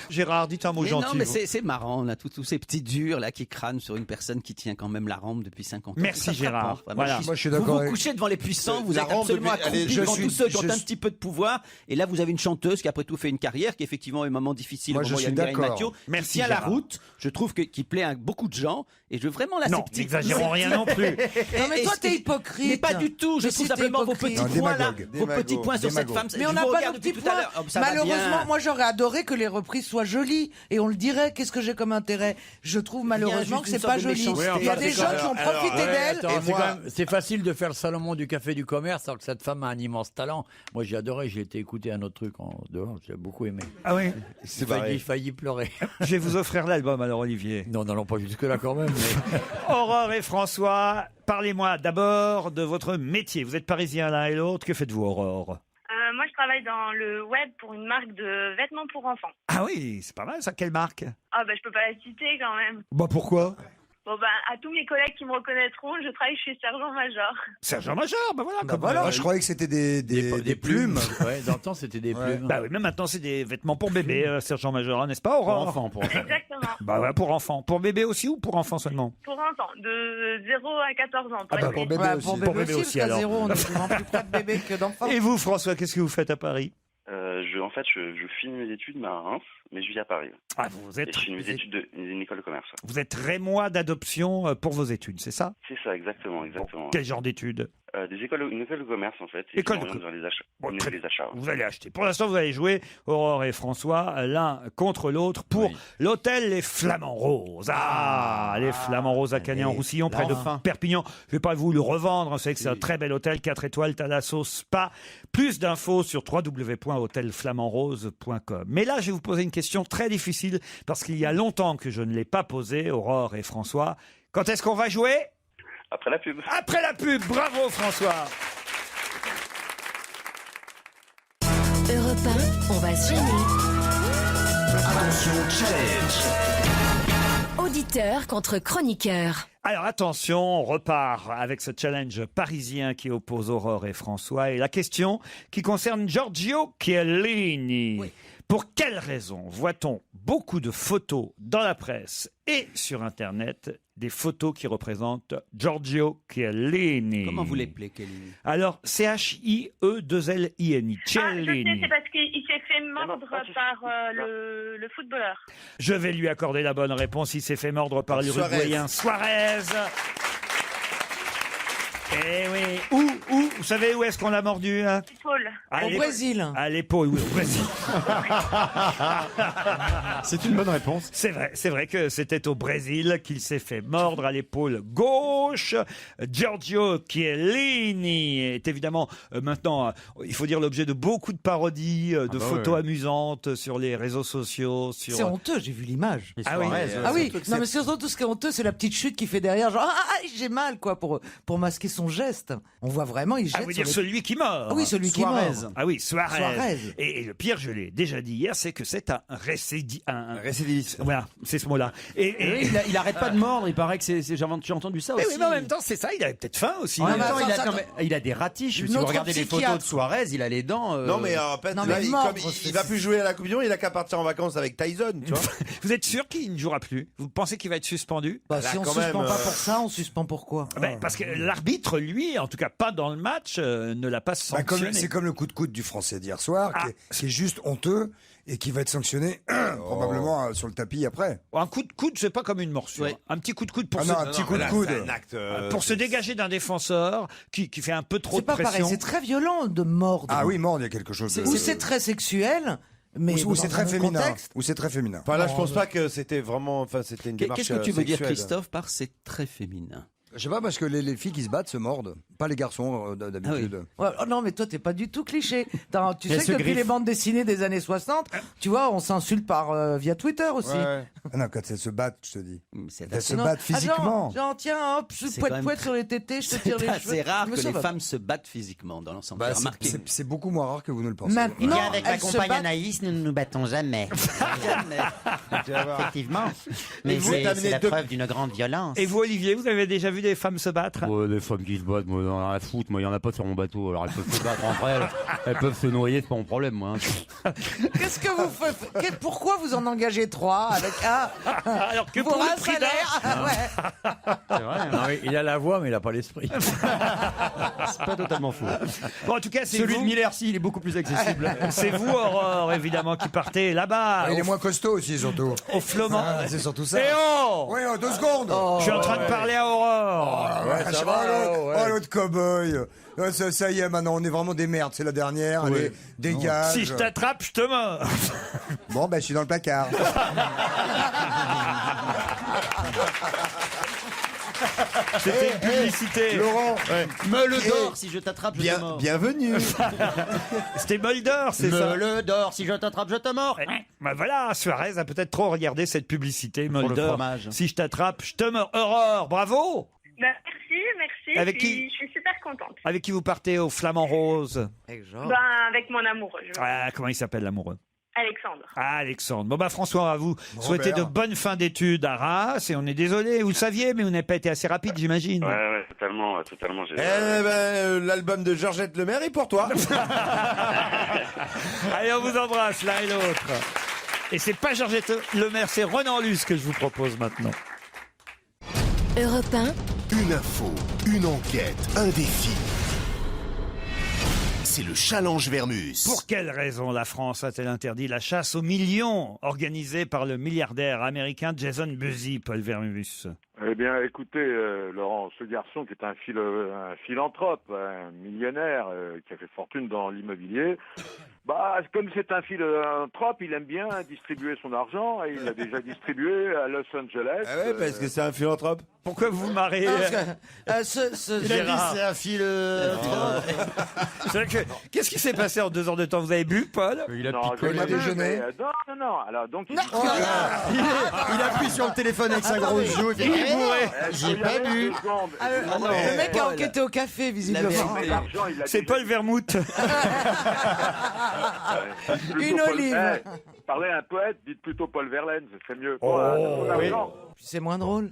Gérard, dites un mot Mais gentil. non, mais vous. c'est marrant, là, tous ces petits durs là qui crânent sur une personne qui tient quand même la rampe depuis 50 ans. Merci, C'est Gérard. frappant, vraiment. Voilà. Moi, je suis Vous d'accord vous avec- couchez devant les puissants, vous La êtes rampe absolument depuis- allez, accroupi je devant suis- tous ceux qui ont je un suis- petit peu de pouvoir. Et là, vous avez une chanteuse qui après tout fait une carrière, qui effectivement a un moment difficile. Moi, au je moment où il y a suis Mireille d'accord. Mathieu, Merci, qui tient la Gérard. route. Je trouve qui plaît à beaucoup de gens. Et je veux vraiment la Non, n'exagérons rien non plus. Non, mais toi, t'es hypocrite. Mais pas du tout. Je Mais trouve si, t'es simplement vos hypocrite. petits Non, points là, démagogue. vos petits points sur cette Démagogue. femme. Mais on je n'a vous pas regarde nos depuis petits tout à points. l'heure. Oh, ça va Malheureusement, bien. moi j'aurais adoré que les reprises soient jolies et on le dirait. Qu'est-ce que j'ai comme intérêt? Je trouve malheureusement que juste c'est une pas sorte de joli. méchanceté. Il y a enfin, des c'est gens quand qui ont même- profité alors, d'elle. attends, c'est quand même- c'est facile de faire le Salomon du café du commerce alors que cette femme a un immense talent. Moi j'ai adoré, j'ai été écouter un autre truc en j'ai beaucoup aimé. Ah oui. J'ai failli pleurer. Je vais vous offrir l'album alors, Olivier. Non, non, pas jusque là quand même. Mais... Aurore et François, parlez-moi d'abord de votre métier. Vous êtes parisiens l'un et l'autre. Que faites-vous, Aurore? Moi, je travaille dans le web pour une marque de vêtements pour enfants. Ah oui, c'est pas mal ça. Quelle marque? Ah bah je peux pas la citer quand même. Bah pourquoi? Bon bah à tous mes collègues qui me reconnaîtront, je travaille chez Sergent-Major. Sergent-Major, bah voilà. comme Moi, je croyais que c'était des plumes. Ouais, dans le temps c'était des plumes. Bah oui, même maintenant c'est des vêtements pour bébé, Sergent-Major, hein, n'est-ce pas, Aurore? Pour enfants, pour enfants. Exactement. Bah ouais, pour enfants. Pour bébé aussi ou pour enfants seulement? Pour enfants, de 0 à 14 ans. Ah bah, être pour précis. bébé Ouais, aussi. pour Pour bébé bébé aussi, aussi, parce qu'à alors. zéro, on est souvent plus près de bébé que d'enfants. Et vous, François, qu'est-ce que vous faites à Paris? Je finis mes études à Reims, mais je vis à Paris. Ah, vous êtes, Et je finis mes études d'une école de commerce. vous êtes rémois d'adoption pour vos études, c'est ça? C'est ça, exactement, exactement. Quel genre d'études? Une école de commerce en fait. École de je m'oriente vers les achats. Bon, Vers très les achats. Vous allez acheter. Pour l'instant, vous allez jouer, Aurore et François, l'un contre l'autre pour l'hôtel Les Flamands Roses. Ah, les Flamands Roses à Canet-en-Roussillon, près de Perpignan. Je vais pas vous le revendre. Vous savez que c'est un très bel hôtel, 4 étoiles, Thalasso Spa. Plus d'infos sur www.hôtelflamandrose.com. Mais là, je vais vous poser une question très difficile parce qu'il y a longtemps que je ne l'ai pas posée, Aurore et François. Quand est-ce qu'on va jouer? Après la pub. Après la pub. Bravo, François. Europe 1, on va se gêner. Attention, challenge. Auditeur contre chroniqueur. Alors attention, on repart avec ce challenge parisien qui oppose Aurore et François. Et la question qui concerne Giorgio Chiellini. Pour quelle raison voit-on beaucoup de photos dans la presse et sur Internet, des photos qui représentent Giorgio Chiellini? Comment vous l'appelez, Chiellini? Alors, C-H-I-E-2-L-I-N-I. Ah, je sais, Chiellini. c'est parce qu'il s'est fait mordre par le footballeur. Je vais lui accorder la bonne réponse. Il s'est fait mordre par l'Uruguayen Suarez. Eh oui. Où vous savez où est-ce qu'on l'a mordu, hein? Paul. À Au l'ép- Brésil. À l'épaule, oui, au Brésil. C'est une bonne réponse. C'est vrai que c'était au Brésil qu'il s'est fait mordre à l'épaule gauche. Giorgio Chiellini est évidemment maintenant, il faut dire, l'objet de beaucoup de parodies, de photos amusantes sur les réseaux sociaux. Sur... C'est honteux, j'ai vu l'image. Ah oui, Ah oui, non mais surtout tout ce qui est honteux, c'est la petite chute qu'il fait derrière, genre j'ai mal quoi, pour masquer son geste. On voit vraiment, il jette. Ah, vous dire celui qui mord. Ah oui, celui qui mord. Ah oui, Suarez. Suarez. Et le pire, je l'ai déjà dit hier, c'est que c'est un récidiviste. Voilà, c'est ce mot-là. Et Il arrête pas de mordre, il paraît que j'ai entendu ça mais aussi. oui, mais en même temps, c'est ça, il avait peut-être faim aussi. En même temps, attends, il a des ratiches. Si vous Notre regardez les psychiatre. photos de Suarez, il a les dents. Non, mais en fait, Non, là, mais il, mordre, comme c'est- il va plus jouer à la Coupe du Monde, il a qu'à partir en vacances avec Tyson, tu vois. Vous êtes sûr qu'il ne jouera plus? Vous pensez qu'il va être suspendu? Bah, Là, si on quand suspend même, pas pour ça, on suspend pourquoi? Ben, parce que l'arbitre, lui, en tout cas pas dans le match, ne l'a pas Bah, sanctionné. c'est comme le coup de coude du Français d'hier soir, qui est juste honteux et qui va être sanctionné probablement sur le tapis après. Un coup de coude, c'est pas comme une morsure. Ouais. Un petit coup de coude pour Ah non, un petit coup de coude. C'est un acte. pour se dégager d'un défenseur qui fait un peu trop C'est de pas pression. pareil, c'est très violent de mordre. Ah oui, mordre, il y a quelque chose de... Ou c'est très sexuel, mais Ou dans c'est un très autre féminin. contexte. Ou c'est très féminin. Enfin, là, je pense pas que c'était vraiment. Enfin, c'était une démarche. Qu'est-ce que tu veux dire, sexuelle. Christophe, par c'est très féminin? Je sais pas, parce que les filles qui se battent se mordent. Pas les garçons d'habitude. Ouais, oh non, mais toi, t'es pas du tout cliché. Tu Elle sais se que depuis griffe. les bandes dessinées des années 60, tu vois, on s'insulte via Twitter aussi. Ah non, quand elles se battent, je te dis. Elles se Non. battent Ah, physiquement. genre, tiens, hop, C'est poète quand même- poète sur les tétés, je te tire les cheveux. C'est rare Mais que ça les va. femmes se battent physiquement dans l'ensemble. Bah, J'ai remarqué. c'est beaucoup moins rare que vous ne le pensez. Maintenant, avec ma elles se compagne battent. Anaïs, nous ne nous battons jamais. Effectivement. Mais Et vous, c'est t'amenez la deux- preuve d'une grande violence. Et vous, Olivier, vous avez déjà vu des femmes se battre? Ouais, des femmes qui se battent, moi, dans la foot, moi, il y en a pas sur mon bateau. Alors, elles peuvent se battre entre elles, elles peuvent se noyer, c'est pas mon problème, moi. hein. Qu'est-ce que vous faites Pourquoi vous en engagez 3 avec un Alors que pour pour un le prix salaire d'un. Ouais. C'est vrai, hein. Non, oui, il a la voix, mais il a pas l'esprit. C'est pas totalement faux. Bon, en tout cas, c'est Celui vous. de Miller, si, il est beaucoup plus accessible. C'est vous, Aurore, évidemment, qui partez là-bas. Il est moins costaud aussi, surtout. Au Flomant. Ah, c'est surtout ça. Eh oh Oui, 2 secondes. Je suis en train de parler à Aurore. Ah ouais, ça va, l'autre cow-boy. Ça y est, maintenant, on est vraiment des merdes. C'est la dernière. Allez, dégage. Si je t'attrape, je te mords. Bon, ben, je suis dans le placard. C'était une publicité. Laurent, Me le dors, si je t'attrape, je te mords. Bienvenue. C'était Mulder, c'est Me ça? le dors, si je t'attrape, je te mords. Bah voilà, Suarez a peut-être trop regardé cette publicité, Pour le Mulder. fromage. Si je t'attrape, je te mords. Aurore, bravo. Bah, merci. Avec Je suis super contente. Avec qui vous partez au Flamand Rose? Ben, avec mon amoureux, Ah, comment il s'appelle l'amoureux? Alexandre. Ah, Alexandre. Bon, bah, François, on va vous souhaiter de bonnes fins d'études à Arras. Et on est désolé, vous le saviez, mais vous n'avez pas été assez rapide, j'imagine. Ouais, totalement. L'album de Georgette Lemaire est pour toi. Allez, on vous embrasse l'un et l'autre. Et c'est pas Georgette Lemaire, c'est Ronan Luce que je vous propose maintenant. Europe 1, Une info, une enquête, un défi. C'est le challenge Vermus. Pour quelle raison la France a-t-elle interdit la chasse aux millions organisée par le milliardaire américain Jason Busy, Paul Vermus? Eh bien, écoutez, Laurent, ce garçon qui est un philanthrope, un millionnaire qui a fait fortune dans l'immobilier, bah, comme c'est un philanthrope, il aime bien distribuer son argent et il l'a déjà distribué à Los Angeles. Ah ouais, parce que c'est un philanthrope. Pourquoi vous vous marrez? C'est un philanthrope. C'est vrai que- Qu'est-ce qui s'est passé en 2 heures de temps? Vous avez bu, Paul? Il a Non, picolé. je l'ai vu, déjeuné. mais, non. Alors, donc, il Il appuie sur le téléphone avec sa grosse joue. Il est bourré. J'ai pas bu. Le mec a enquêté au café, visiblement. Mais l'argent, il l'a C'est déjà- Paul Vermouth. Plutôt Une Paul- olive. Parlez à un poète, dites plutôt Paul Verlaine, ce serait mieux. Oh, Son argent. Puis c'est moins drôle.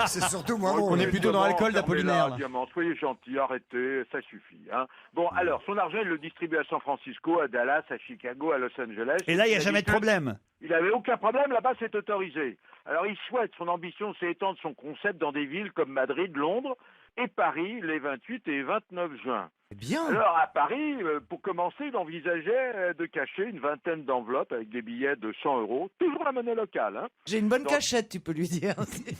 C'est surtout moins drôle. On est plutôt dans l'alcool d'Apollinaire, là. Diamant, soyez gentil, arrêtez, ça suffit. Hein. Bon, alors, son argent, il le distribue à San Francisco, à Dallas, à Chicago, à Los Angeles. Et là, il n'y a jamais de problème. Il n'avait aucun problème, là-bas, c'est autorisé. Alors, il souhaite, son ambition, c'est étendre son concept dans des villes comme Madrid, Londres et Paris, les 28 et 29 juin. Bien. Alors, à Paris, pour commencer, il envisageait de cacher une vingtaine d'enveloppes avec des billets de 100 €, toujours la monnaie locale, hein. J'ai une bonne Donc- cachette, tu peux lui dire.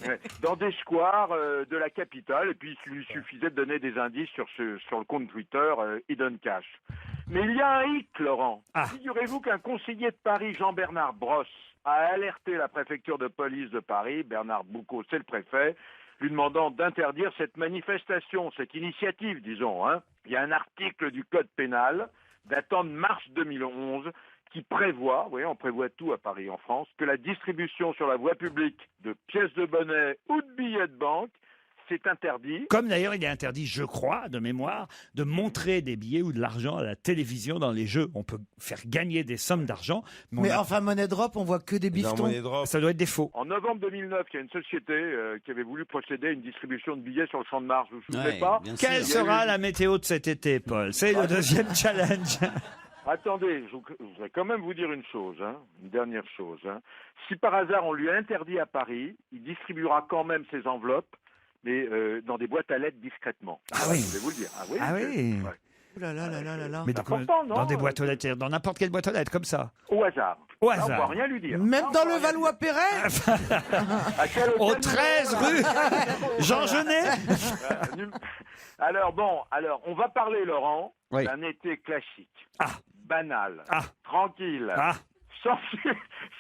Ouais, dans des squares de la capitale, et puis il lui suffisait de donner des indices sur le compte Twitter Hidden Cash. Mais il y a un hic, Laurent. Figurez-vous qu'un conseiller de Paris, Jean-Bernard Brosse, a alerté la préfecture de police de Paris, Bernard Boucaud, c'est le préfet, lui demandant d'interdire cette manifestation, cette initiative, disons. Hein. Il y a un article du Code pénal datant de mars 2011 qui prévoit, vous voyez, on prévoit tout à Paris en France, que la distribution sur la voie publique de pièces de monnaie ou de billets de banque, c'est interdit. Comme d'ailleurs, il est interdit, je crois, de mémoire, de montrer des billets ou de l'argent à la télévision dans les jeux. On peut faire gagner des sommes d'argent. Mais enfin, Money Drop, on voit que des biftons. Ça doit être des faux. En novembre 2009, il y a une société qui avait voulu procéder à une distribution de billets sur le champ de Mars. Vous vous souvenez pas? Quelle sera la météo de cet été, Paul? C'est le deuxième challenge. Attendez, je voudrais quand même vous dire une chose, hein, une dernière chose. Hein. Si par hasard on lui a interdit à Paris, il distribuera quand même ses enveloppes, mais dans des boîtes à lettres discrètement. Ah oui. Je vais vous le dire. Ah oui. Ah oui. Ouais. Ouh là là là là là là. Mais dans des boîtes aux lettres, dans n'importe quelle boîte aux lettres, comme ça. Au hasard. Au Là, on ne hasard. va rien lui dire. Même dans le Valois-Perret. À quel hôtel Au nous 13 allons rue Jean Genet. Alors bon, on va parler, Laurent, d'un été classique, banal, tranquille,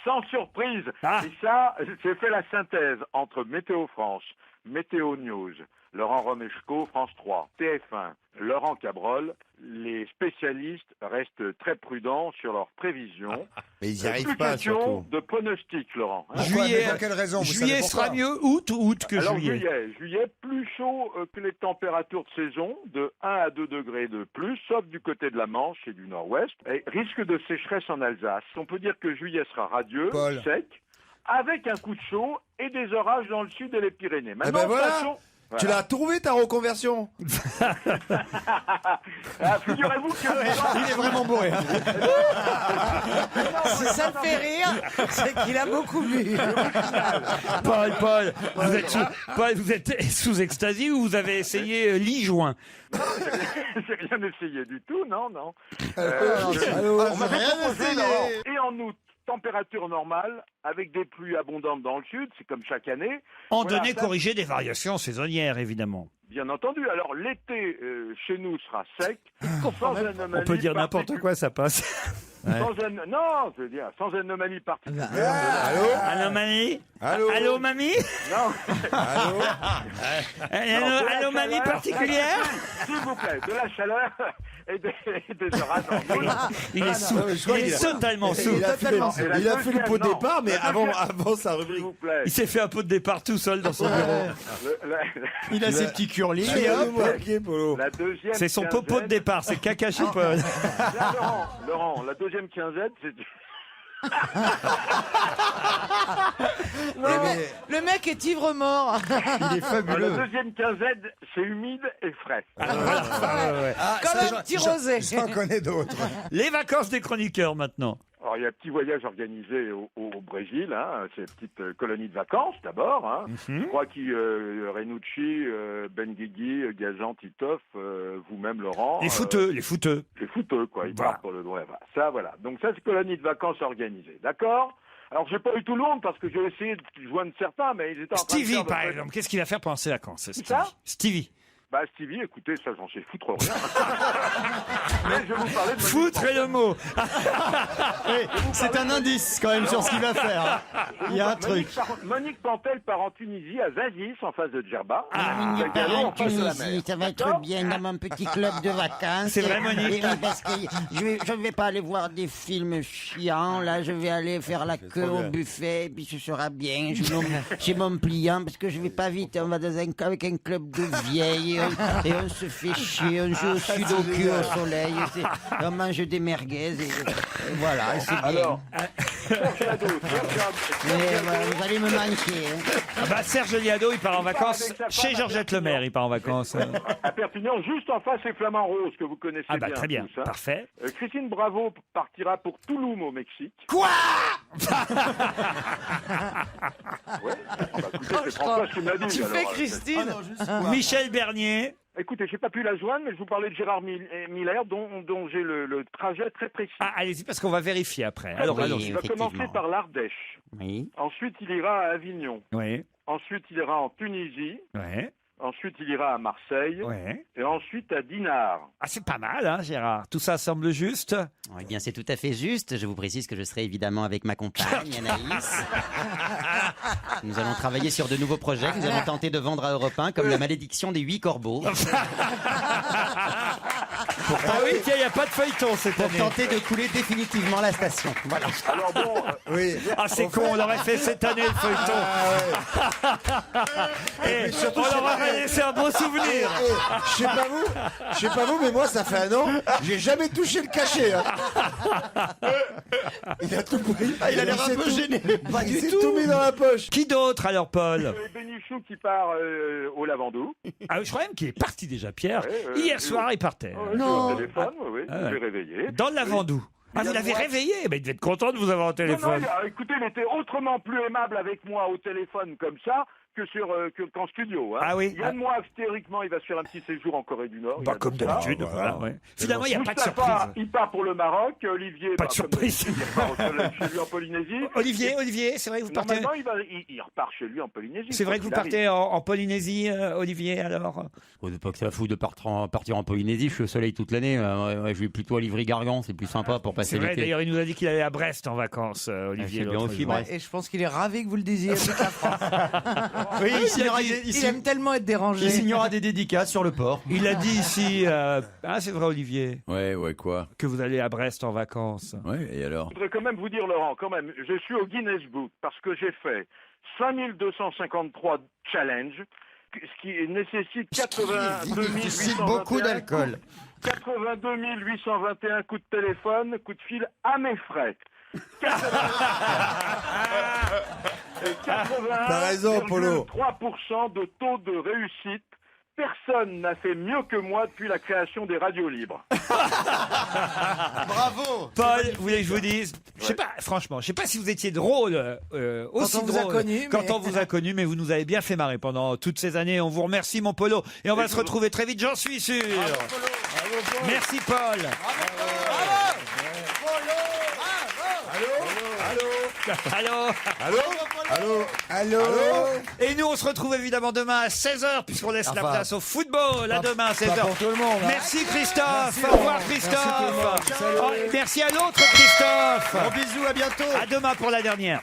sans surprise. Et ça, j'ai fait la synthèse entre Météo France, Météo News, Laurent Romeshko, France 3, TF1, Laurent Cabrol, les spécialistes restent très prudents sur leurs prévisions. Mais ils n'y arrivent Plus pas, question surtout. de pronostic, Laurent. hein. Juillet, pour quelle raison, vous juillet savez sera pourquoi mieux août que Alors juillet. juillet, plus chaud que les températures de saison, de 1 à 2 degrés de plus, sauf du côté de la Manche et du nord-ouest, et risque de sécheresse en Alsace. On peut dire que juillet sera radieux, Paul. sec, avec un coup de chaud et des orages dans le sud et les Pyrénées. Eh Maintenant, ben voilà. passons- Tu l'as trouvé ta reconversion. Ah, figurez-vous que... Il est vraiment bourré. hein. Si ça me fait rire, c'est qu'il a beaucoup bu. Paul, vous êtes sous ecstasy ou vous avez essayé lit-joint? J'ai rien essayé du tout, non. Allô, On m'avait rien proposé, essayé. Laurent, et en août, température normale, avec des pluies abondantes dans le sud, c'est comme chaque année. En Voilà, données ça, corrigées des variations saisonnières, évidemment. Bien entendu. Alors l'été chez nous sera sec, sans anomalie. On peut dire n'importe quoi, ça passe. Non, je veux dire sans anomalie particulière. Allô, mamie? Allô. Allô, mamie? Non. Allô. Alors, de la Allô, mamie chaleur, particulière? S'il vous plaît, de la chaleur et des orages. Il est sous. Il est totalement sous. Il a fait le pot de non. départ, mais La avant deuxième, sa s'il rubrique. vous plaît. Il s'est fait un pot de départ tout seul dans son bureau. Il a ses petits curlis. Allez, et hop. ok, Polo. La deuxième C'est son popo de quinzaine- départ, c'est caca chez Paul. Là, Laurent, la deuxième quinzaine, c'est... Le mec est ivre-mort. Il est fabuleux. La deuxième quinzaine, c'est humide et frais. Comme un petit rosé. J'en connais d'autres. Les vacances des chroniqueurs maintenant. Alors, il y a un petit voyage organisé au Brésil, hein, c'est une petite colonie de vacances d'abord. Hein. Je crois qu'il Renucci, Benguigui, Gazan, Titoff, vous-même Laurent. Les fouteux. Les fouteux, quoi. Ils Voilà. partent pour le droit. Voilà. Ça, voilà. Donc ça, c'est colonie de vacances organisée. D'accord? Alors, j'ai pas eu tout le monde parce que j'ai essayé de joindre certains, mais ils étaient en train de Stevie, faire par de- exemple, qu'est-ce qu'il va faire pendant ses vacances, ça Stevie. Bah, Stevie, écoutez, ça, j'en sais foutre rien. Mais je vais vous parler de Foutre est le mot. C'est un indice quand même sur ce qu'il va faire. hein. Il y a un truc. Monique Pantel part en Tunisie, à Zazis, en face de Djerba. Monique Gallo, part en en face de la Tunisie, mer. ça va être D'accord bien dans mon petit club de vacances. C'est vrai, Monique? Et oui, parce que je vais pas aller voir des films chiants, là, je vais aller faire la queue au buffet, et puis ce sera bien. J'ai mon pliant, parce que je vais pas vite, on va avec un club de vieilles, et on se fait chier, on joue au sudoku au soleil, on mange des merguez, et voilà, et c'est bien. Alors, Mais voilà, vous allez me manquer. hein. Ah bah, Serge Liado, il part en vacances avec sa femme chez à Georgette Lemaire. Il part en vacances. à Perpignan, juste en face, c'est Flamand Rose, que vous connaissez Ah bah bien. très bien, tous, hein. parfait. Christine Bravo partira pour Tulum, au Mexique. Quoi? Ouais. Ah bah, écoutez, c'est François qui m'a dit. Tu alors, fais Christine. Michel Bernier. Écoutez, j'ai pas pu la joindre, mais je vous parlais de Gérard Miller, dont j'ai le trajet très précis. Ah, allez-y, parce qu'on va vérifier après. Très Alors, précis. allons-y. Il va commencer par l'Ardèche. Oui. Ensuite, il ira à Avignon. Oui, Ensuite, il ira en Tunisie. oui, Ensuite, il ira à Marseille. oui. Et ensuite à Dinard. Ah, c'est pas mal, hein, Gérard. Tout ça semble juste. Eh bien, c'est tout à fait juste. Je vous précise que je serai évidemment avec ma compagne, Anaïs. Nous allons travailler sur de nouveaux projets que nous allons tenter de vendre à Europe 1, comme La malédiction des 8 corbeaux. Ah oui, tiens, il n'y a pas de feuilleton cette Pour année. tenter de couler définitivement la station. Voilà. Alors bon, Oui. Ah, c'est con, on l'aurait fait cette année le feuilleton. Et on leur aurait laissé un beau souvenir. Je sais pas vous, mais moi, ça fait un an, j'ai jamais touché le cachet. Hein. Il a tout pris. Il a l'air un peu gêné. Pas du tout. Tout mis dans la poche. Qui d'autre alors, Paul? Bénichou qui part au Lavandou. Ah, je crois même qu'il est parti déjà, Pierre. Ouais, Hier soir, il partait. Au téléphone, oui, Ah, je ouais. l'ai réveillé. Dans le Lavandou. Ah, vous l'avez réveillé? Ben, il devait être content de vous avoir au téléphone. Écoutez, il était autrement plus aimable avec moi au téléphone comme ça qu'en studio. Hein. Ah oui. Yann Moix, théoriquement, il va se faire un petit séjour en Corée du Nord. Bah, comme d'habitude, voilà. Ouais. Finalement, il n'y a pas de surprise. Il part pour le Maroc. Olivier, Pas de surprise. Il repart chez lui en Polynésie. Olivier, c'est vrai que vous partez. Normalement, il repart chez lui en Polynésie. C'est vrai que vous partez en Polynésie, Olivier, alors? Oh, c'est pas que ça fout de partir en Polynésie, je suis au soleil toute l'année. Ouais, je vais plutôt à Livry-Gargan, c'est plus sympa pour passer C'est vrai, l'été. d'ailleurs, il nous a dit qu'il allait à Brest en vacances, Olivier. c'est bien l'autre aussi, jour. Brest. Et je pense qu'il est ravi que vous le disiez à toute la France. Oui, il signera Il aime tellement être dérangé. Il signera des dédicaces sur le port. Il a dit ici, c'est vrai Olivier, Ouais, quoi? que vous allez à Brest en vacances. Ouais, et alors? Je voudrais quand même vous dire, Laurent, je suis au Guinness Book parce que j'ai fait 5253 challenges, ce qui nécessite 82 821 beaucoup d'alcool. 82 821 coups de téléphone, coups de fil à mes frais. 3% de taux de réussite. Personne n'a fait mieux que moi depuis la création des radios libres. Bravo. Paul, vous voulez que je vous dise, je sais pas, franchement, je sais pas si vous étiez drôle, aussi on vous a drôle connu, quand mais- on vous a connu, mais vous nous avez bien fait marrer pendant toutes ces années. On vous remercie, mon Polo, et on va se retrouver très vite, j'en suis sûr. Merci, Paul. Allô. Et nous, on se retrouve évidemment demain à 16h, puisqu'on laisse la place au football. À demain à 16h. pour tout le monde, hein. Merci, Christophe. Merci, Au revoir, Laurent. Christophe. Merci, tout le monde. Salut. Merci à l'autre, Christophe. Gros bisous, à bientôt. À demain pour la dernière.